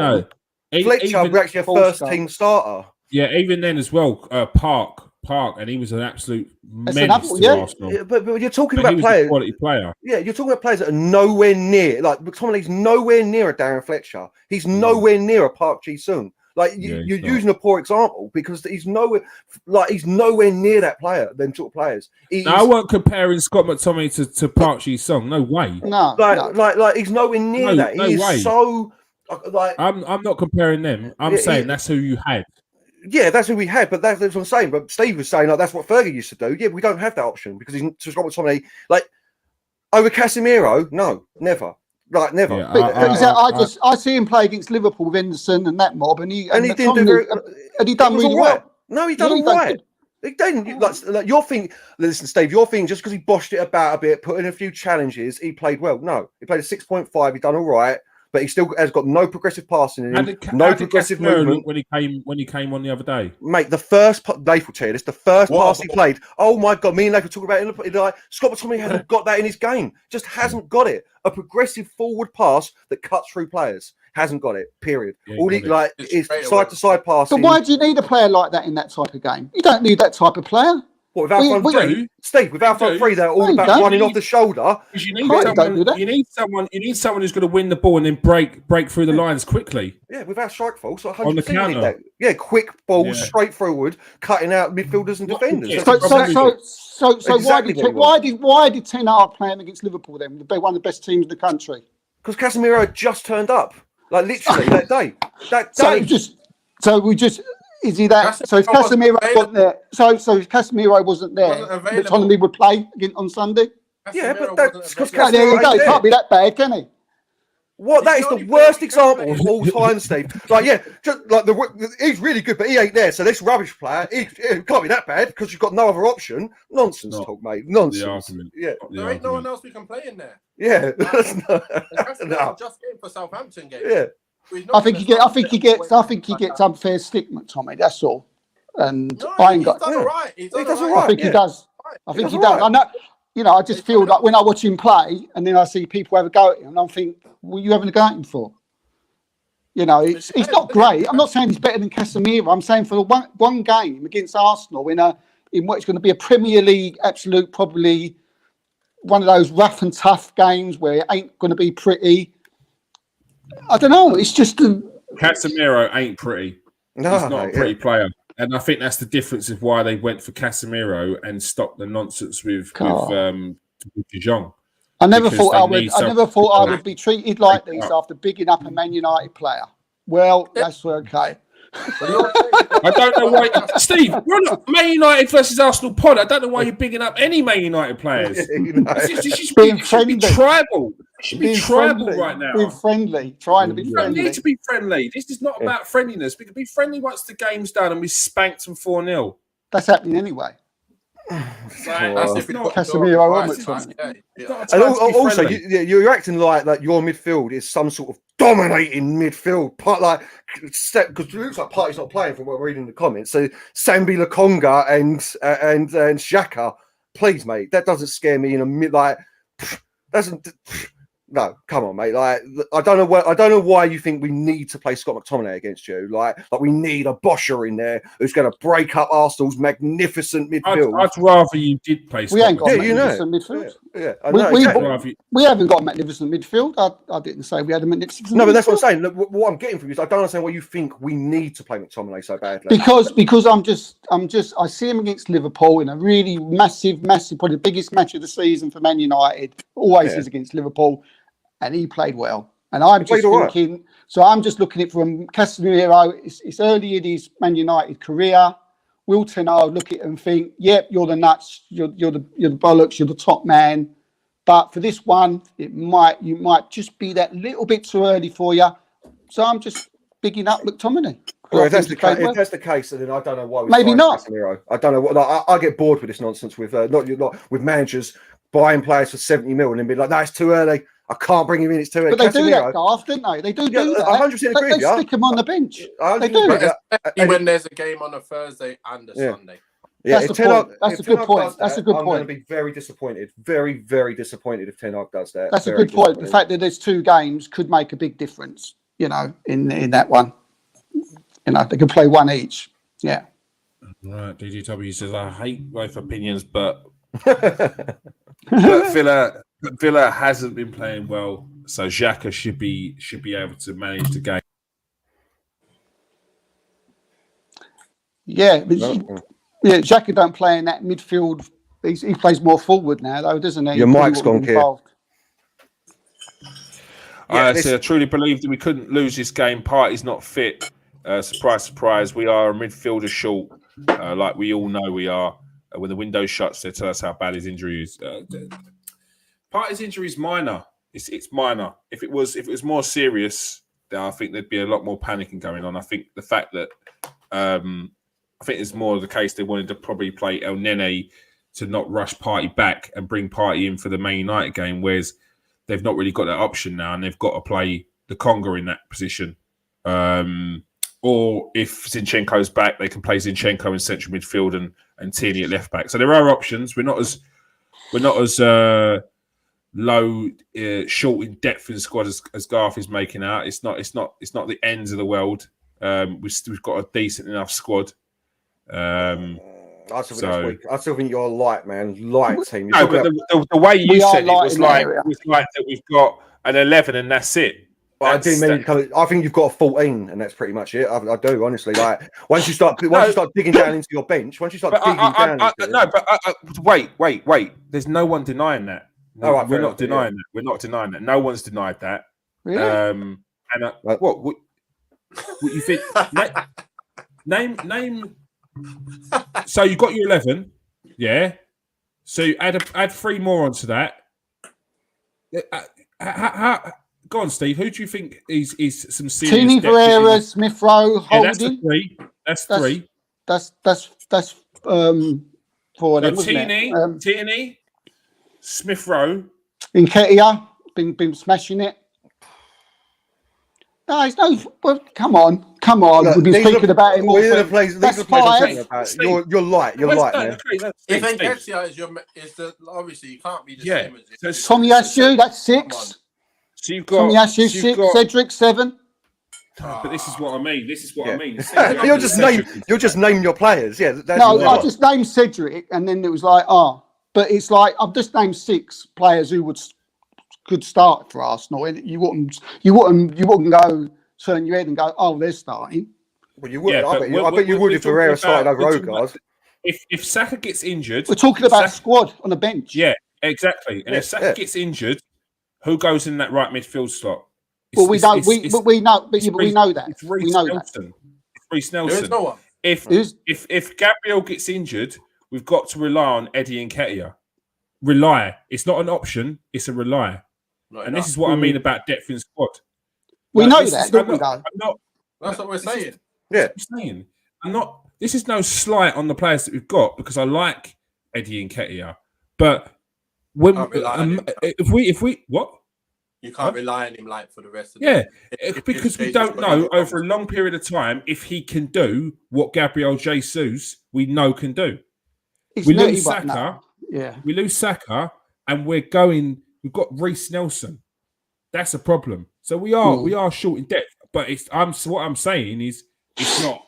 no. Fletcher Even, was actually a Paul first Scholes. team starter. yeah, even then as well, Park, and he was an absolute That's menace another- to yeah. Arsenal. Yeah, but you're talking But about he was a players. quality player. Yeah, you're talking about players that are nowhere near. Like McTominay's nowhere near a Darren Fletcher. He's nowhere near a Park Ji-sung. Like Yeah, he's you're not. using a poor example because he's nowhere near that player. Them sort of players. He's, No, I weren't comparing Scott McTominay to Park Ji-sung. No way. No, like, no. like he's nowhere near No, that. no He is way. so like. I'm not comparing them. I'm Yeah, saying he- that's who you had. Yeah, that's who we had, but that's what I'm saying. But Steve was saying like that's what Fergie used to do. Yeah, we don't have that option because he's Scott McTominay like over Casemiro. No, never. Like never. Yeah, But I see him play against Liverpool with Henderson and that mob, and he didn't do McTominay- very. and he done was really all right. well. No, he done Yeah, all he done right. good. He didn't. Like your thing. Listen, Steve, your thing. Just because he boshed it about a bit, put in a few challenges, he played well. No, he played a 6.5. He done all right, but he still has got no progressive passing in How him, did, no how did progressive Casemiro movement. look when he came on the other day? Mate, the first Nath will tell you this. The first What? pass he played. Oh my god, me and Nath were talking about it. Like Scott McTominay hasn't got that in his game. Just hasn't got it. A progressive forward pass that cuts through players hasn't got it. Period. Yeah, All he got it. like It's is straight side to side But passing. why do you need a player like that in that type of game? You don't need that type of player. What, without we- front we- three, Steve? Without front do. three, they're all No, you about don't. running off the shoulder. Because you need Right, don't do someone. that. You need someone who's going to win the ball and then break through the lines quickly. Yeah, without strike force, On 100% the you need counter. that. Yeah, quick balls Yeah. straight forward, cutting out midfielders and What- defenders. yeah, That's So, exactly why what he was. did why did Ten Hag playing against Liverpool then? One of the best teams in the country. because Casemiro had just turned up, like literally that day. That So day. is he that? So if Casemiro Casemiro wasn't there, so if Casemiro wasn't there, Wasn't available. McTominay would play again on Sunday. Yeah, Casemiro but that's wasn't 'cause No, there you Casemiro go. ain't He can't there. be that bad, can he? What? That He's is the the only worst player example he of can all time, Steve. Like, yeah, just like he's really good, but he ain't there. So this rubbish player, he can't be that bad because you've got no other option. Nonsense No. talk, mate. The Nonsense. argument. Yeah, There ain't no one else we can play in there. yeah. That's not- And Casemiro no. just came for Southampton game. Yeah. He's not I think gonna he gets unfair stick, McTominay. That's all. And No, I ain't he's got. done yeah. all right. He's done He does all all right. I think yeah. he does. I think he does. I know. I just feel like when I watch him play, and then I see people have a go at him, and I think, "What are you having a go at him for?" He's not great. I'm not saying he's better than Casemiro. I'm saying for the one game against Arsenal in what is going to be a Premier League absolute, probably one of those rough and tough games where it ain't going to be pretty. I don't know. It's just Casemiro ain't pretty. No, He's not a mate, pretty player. And I think that's the difference of why they went for Casemiro and stopped the nonsense with De Jong. I never Because thought they I would. need I never thought I something would be treated like break this up. after bigging up a Man United player. Well, that's okay. I don't know why, Steve. We're not Man United versus Arsenal pod. I don't know why you're bigging up any Man United players. Yeah, you know. It should be tribal. It should be Being tribal friendly, right now. being friendly, trying to be You don't friendly. need to be friendly. This is not about friendliness. We can be friendly once the game's done and we spanked them 4-0. That's happening anyway. That's if not- Casemiro or Right, McTominay. okay. It's not a And time to be also, friendly. you're acting like your midfield is some sort of dominating midfield part, like because it looks like Partey's not playing from what we're reading in the comments. So Sambi Lakonga and Xhaka, please, mate, that doesn't scare me in a mid. Like doesn't. No, come on, mate. Like I don't know why you think we need to play Scott McTominay against you. Like we need a Boscher in there who's going to break up Arsenal's magnificent midfield. I'd rather you did play. We ain't got Yeah, a you know. magnificent midfield. Yeah, I We- know. we- exactly. I'd rather you- We haven't got a magnificent midfield. I didn't say we had a magnificent. No, but that's what I'm midfield. saying. Look, what I'm getting from you is I don't understand why you think we need to play McTominay so badly. Because I see him against Liverpool in a really massive, probably the biggest match of the season for Man United. Always is against Liverpool, and he played well. And I'm just played all right. thinking, so I'm just looking at it from Casemiro. It's early in his Man United career. Will Ten Hag look at it and think, "Yep, you're the nuts. You're the bollocks. You're the top man." But for this one, you might just be that little bit too early for you. So I'm just bigging up McTominay. Well, I if that's think the he case, played well. if that's the case, then I don't know why we Maybe signed not. Casemiro. I don't know what. Like, I get bored with this nonsense with not with managers buying players for 70 mil and then be like, "No, it's too early. I can't bring him in. It's too early." But they do that, Casemiro, Garth, don't they? They do Yeah, that. 100% agree They with you. stick him on the bench. I They 100% do. agree. Especially when there's a game on a Thursday and a Yeah. Sunday. Yeah, That's if the Ten Hag- point. That's if a Ten good Hag point. does That's that, a good I'm going to point. be very disappointed. Very, very disappointed if Ten Hag does that. That's a Very good point. The disappointed. fact that there's 2 games could make a big difference, in that one. They could play one each. Yeah. Right, DGW says I hate both opinions, but Villa hasn't been playing well, so Xhaka should be able to manage the game. Yeah, but Xhaka don't play in that midfield. He plays more forward now, though, doesn't he? Your He probably mic's wouldn't gone, be Keir. involved. Yeah, I truly believe that we couldn't lose this game. Partey's not fit. Surprise, surprise. We are a midfielder short, like we all know we are. When the window shuts, they tell us how bad his injury is. Partey's injury is minor. It's minor. If it was more serious, then I think there'd be a lot more panicking going on. I think the fact that I think it's more of the case they wanted to probably play El Nene to not rush Partey back and bring Partey in for the Man United game, whereas they've not really got that option now, and they've got to play the Conga in that position. Or if Zinchenko's back, they can play Zinchenko in central midfield and Tierney at left back. So there are options. We're not as low, short in depth in the squad as Garth is making out. It's not the ends of the world. We've got a decent enough squad. I still think you're light, man. Light team. No, but the way you We are said it light was in that like area. that we've got an 11 and that's it. I didn't mean I think you've got a 14, and that's pretty much it. I do honestly. Like once you start digging down into your bench, wait. There's no one denying that. All right, We're not denying that. We're not denying that. No one's denied that. Really? What you think? Name. So you got your 11, yeah. So you add 3 more onto that. Go on, Steve. Who do you think is some serious? Tini, depth Vieira, in- Smith Rowe, Yeah, that's Holding. the 3. That's 3. That's 4 of them, wasn't it? Tierney, Smith Rowe. Nketiah, been smashing it. No, it's no. Well, come on. Look, We've been speaking about it more. These are the places. That's These are the places I'm 5. talking about. You're light. You're light, man. If Nketiah is the obviously you can't be the same as it. Tomiyasu, that's 6. So you've got Tomiyasu, 6. Cedric, 7. But this is what I mean. This is what I mean. You're just naming your players. Yeah. No, I just named Cedric, and then it was like, but it's like I've just named 6 players who could start for Arsenal, and you wouldn't go turn your head and go, oh, they're starting. Well, you would. I bet you would if Ferreira started over Odegaard. If Saka gets injured, We're talking about squad on the bench. Yeah, exactly. And if Saka gets injured, who goes in that right midfield slot? Well, we know that. It's Reece We know Nelson. that. It's Reece There Nelson. is no one. If Gabriel gets injured, we've got to rely on Eddie Nketiah. Rely. It's not an option. It's a rely. And this is what I mean about depth in squad. We know that, don't we? Though. That's what we're saying. I'm not. This is no slight on the players that we've got because I like Eddie Nketiah, but when if we what. You can't rely on him like for the rest of the because we don't know over a long period of time if he can do what Gabriel Jesus we know can do. We lose Saka. We lose Saka, and we've got Reece Nelson. That's a problem. So we are short in depth. But what I'm saying is it's not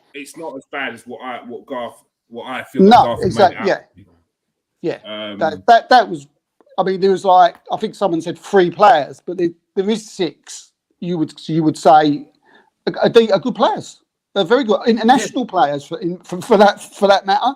as bad as what I feel. No, exactly. That was. I mean, there was like I think someone said 3 players, but there is 6. You would say are good players. They're very good international players for that matter.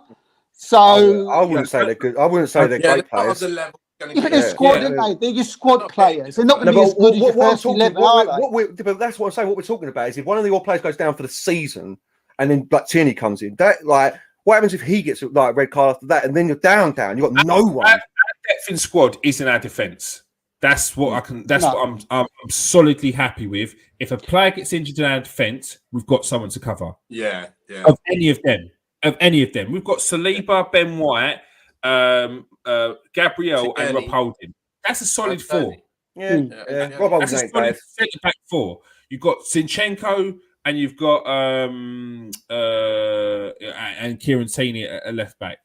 So I wouldn't say they're good. I wouldn't say they're great players. But they're squad, aren't they? They're your squad players. They're not going to be as good as your first 11, are they? But that's what I'm saying. What we're talking about is if one of your players goes down for the season, and then like Tierney comes in, that like what happens if he gets like a red card after that, and then you're down. You've got no one. Our depth in squad isn't our defence. That's what I can. That's what I'm solidly happy with. If a player gets injured in our defence, we've got someone to cover. Yeah. Of any of them, we've got Saliba, Ben White, Gabriel, and Rob Holding. That's a solid 4. Rob Holding That's a solid centre back 4. You've got Zinchenko, and you've got and Kieran Tierney at left back.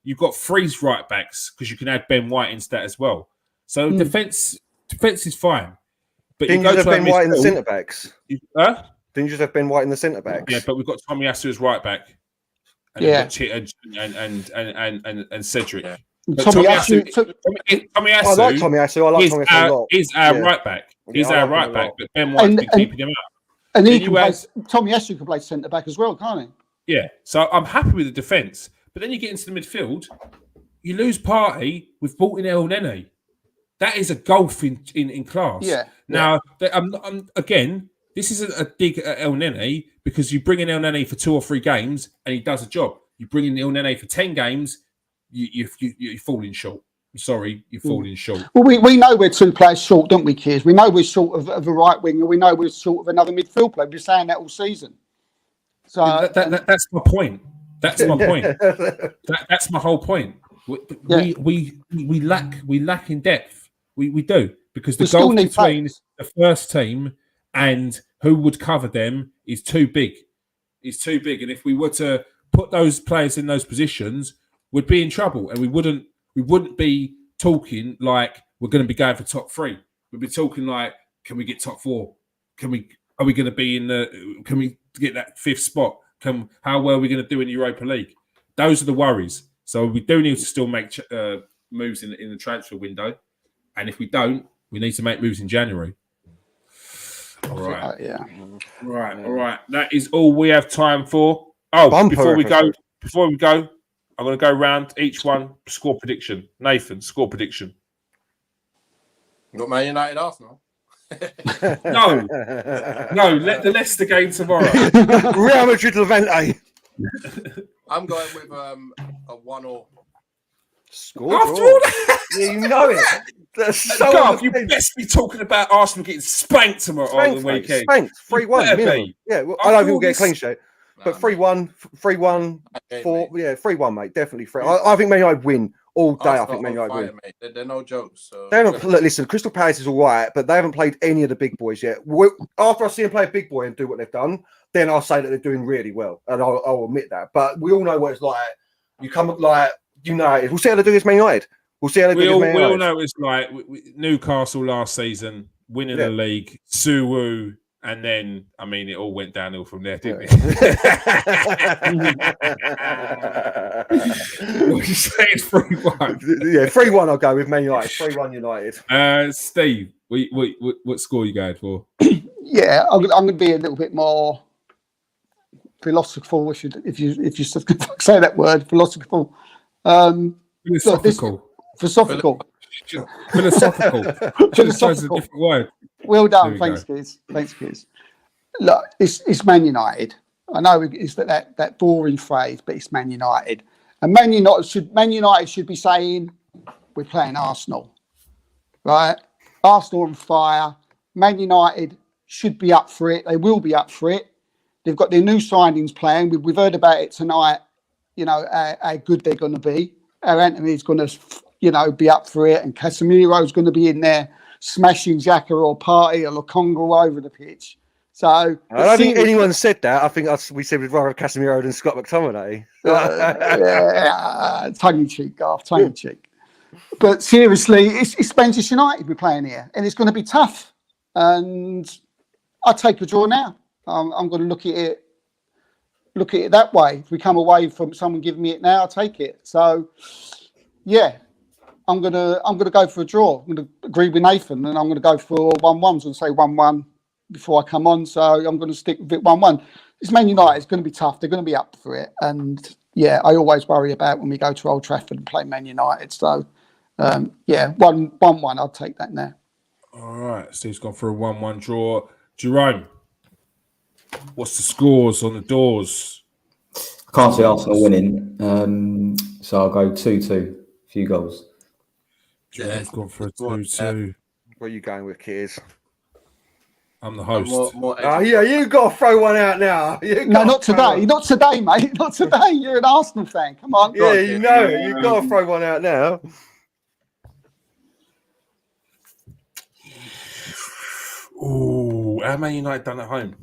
you've got 3 right backs because you can add Ben White into that as well. So defense is fine. But Didn't you you go just to have Ben White in the midfield, centre backs? Huh? Didn't you just have Ben White in the centre backs? Yeah, but we've got Tommy Asu as right back. And Yeah. and Cedric. Yeah. But Tommy Asu, Tommy Asu I like Tommy Asu. I like Tommy Asu a lot. Is our Yeah. right back. He's Yeah, I our like him right a back, lot. but Ben White's been keeping him out. and he Then can you play, have- Tommy Asu can play centre back as well, can't he? Yeah, so I'm happy with the defence. But then you get into the midfield, you lose Partey. We've brought in El Nene. That is a gulf in class. Yeah. Now, again, this isn't a dig at El Nene because you bring in El Nene for 2 or 3 games and he does a job. You bring in El Nene for 10 games, you're falling short. I'm sorry, you're falling short. Well, we know we're 2 players short, don't we, Kears? We know we're short of a right winger. We know we're short of another midfield player. We've been saying that all season. So That's my point. That's my point. That's my whole point. We lack in depth. We do, because the We still gulf need between players. the first team and who would cover them is too big. It's too big, and if we were to put those players in those positions, we'd be in trouble, and we wouldn't be talking like we're going to be going for top 3. We'd be talking like, can we get top 4? Are we going to be in the? Can we get that 5th spot? How well are we going to do in the Europa League? Those are the worries. So we do need to still make moves in the transfer window. And if we don't, we need to make moves in January. All right. Yeah. Right. That is all we have time for. Oh, Bumper before we episode. go, I'm going to go round each one. Score prediction. Nathan, score prediction. Got Man United, Arsenal. No. Let the Leicester game tomorrow. Real Madrid Levante. I'm going with a 1-1. Score. After all that, Yeah, you know it. That's so Garth, you best be talking about Arsenal getting spanked tomorrow on the weekend. Spanked. 3-1 better minimum. be. Yeah, well, After I don't think all we'll get a this- clean sheet. But 3-1, 4, mate. yeah, 3-1, mate. Definitely 3. I think Man United win all day. I think Man United win. Mate. They're no jokes. So. They haven't, look, listen, Crystal Palace is all right, but they haven't played any of the big boys yet. After I see them play a big boy and do what they've done, then I'll say that they're doing really well, and I'll admit that. But we all know what it's like. You come like United. We'll see how they do against Man United. We'll see how they do against Man We all United. know it's like Newcastle last season, winning the league, Suwoo, and then, I mean, it all went downhill from there, didn't it? What you say is 3-1. Yeah, 3-1 I'll go with Man United. 3-1 United. Steve, what score you going for? Yeah, I'm going to be a little bit more philosophical, if you say that word, philosophical. Philosophical. Philosophical. Philosophical. Chose a different word. Well done. There we Thanks, Kiz. Thanks, Kiz. Look, it's Man United. I know it's that boring phrase, but it's Man United. And Man United should be saying, we're playing Arsenal. Right? Arsenal on fire. Man United should be up for it. They will be up for it. They've got their new signings playing. We've heard about it tonight, you know, how good they're going to be. How Anthony's going to, be up for it. And Casemiro's going to be in there smashing Xhaka or Partey or Lokonga all over the pitch. So I don't think anyone said that. I think we said we'd rather have Casemiro than Scott McTominay. Tongue in cheek, Garth, tongue in cheek. But seriously, it's Manchester United we're playing here, and it's going to be tough. And I take a draw now. I'm going to look at it that way. If we come away from someone giving me it now, I'll take it. So, yeah, I'm gonna go for a draw. I'm going to agree with Nathan, and I'm going to go for 1-1. I was going to say 1-1 before I come on, so I'm going to stick with it 1-1. It's Man United. It's going to be tough. They're going to be up for it, and yeah, I always worry about when we go to Old Trafford and play Man United. So, 1-1. I'll take that now. All right, Steve's gone for a 1-1 draw. Jerome, what's the scores on the doors? I can't see Arsenal winning, so I'll go 2-2. Few goals. Jerome's gone for a 2-2. Where are you going with, Kears? I'm the host. Oh, yeah, you got to throw one out now. No, not today. Not today, mate. Not today. You're an Arsenal fan. Come on. Yeah, you know it. You've got to throw one out now. Ooh, how Man United done at home?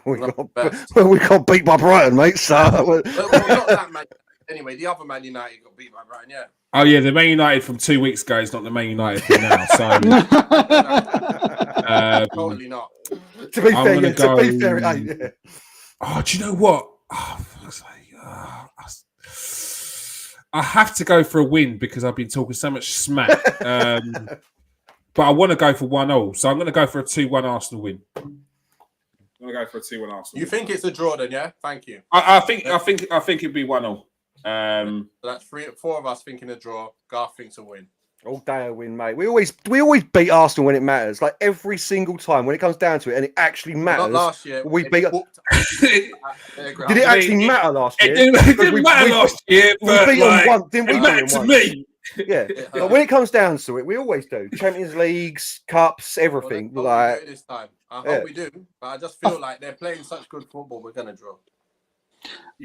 we got beat by Brighton, mate. So Well, not that, mate. Anyway, the other Man United got beat by Brighton. Yeah. Oh yeah, the Man United from 2 weeks ago is not the Man United from now. So Totally not. To be I'm fair, gonna yeah, to be go- fair, it ain't, yeah. oh, do you know what? Oh, for fuck's sake. I have to go for a win because I've been talking so much smack. But I want to go for 1-0, so I'm going to go for a 2-1 Arsenal win. I'm going to go for a 2-1 Arsenal. You think it's a draw then? Yeah. Thank you. I think it'd be 1-0. So that's 4 of us thinking a draw. Garth thinks a win. All day a win, mate. We always beat Arsenal when it matters. Like every single time when it comes down to it, and it actually matters. Not last year. we they beat. whooped Did Did it actually matter last year? It didn't matter last year, We but beat them like, once, didn't we? it beat mattered them to once? me. Yeah. But when it comes down to it, we always do. Champions Leagues, Cups, everything. Well, Like this time. I Yeah. hope we do, but I just feel like they're playing such good football. We're gonna draw.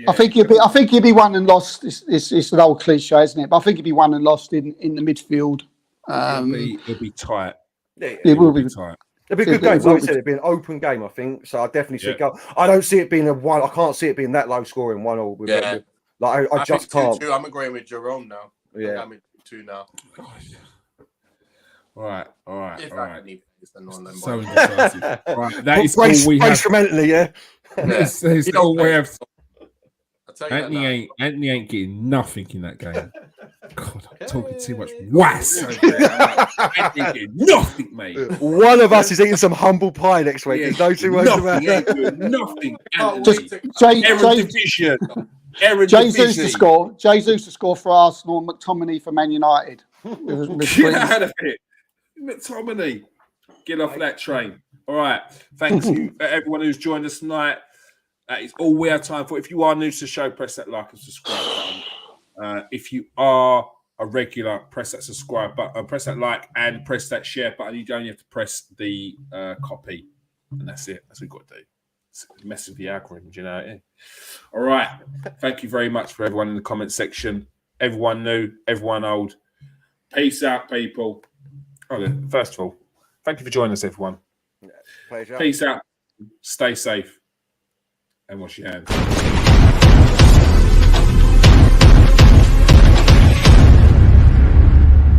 I think you'd be won and lost. It's an old cliche, isn't it? But I think you'd be won and lost in the midfield. It'll be tight. yeah, It will be. tight. it'll be a good it game. will Like I be. said, it'd be an open game. I think so. I definitely see it go. I don't see it being a one. I can't see it being that low scoring 1-0. Yeah. Like I just think can't. 2-2. I'm agreeing with Jerome now. Yeah. I'm 2 now. All right. If I can even, it's the non So boys. indecisive. Right, that is all Brace we have. for mentally, yeah. That's He don't all we play. have. I tell you that now. Anthony ain't getting nothing in that game. God, I'm talking too much was. Anthony getting nothing, mate. One of us is eating some humble pie next week. Yeah, There's no two ways about nothing, ain't it. doing nothing. Just Anthony. Jay Jesus to score. Jesus to score for Arsenal and McTominay for Man United. Get out of it. McTominay. Get off that train. All right. Thank you for everyone who's joined us tonight. That is all we have time for. If you are new to the show, press that like and subscribe button. If you are a regular, press that subscribe button, press that like and press that share button. You don't have to press the copy. And that's it. That's what you've got to do. It's messing with the algorithm, do you know? Yeah. All right. Thank you very much for everyone in the comment section. Everyone new, everyone old. Peace out, people. Okay, first of all, thank you for joining us, everyone. Pleasure. Peace out. Stay safe. And wash your hands.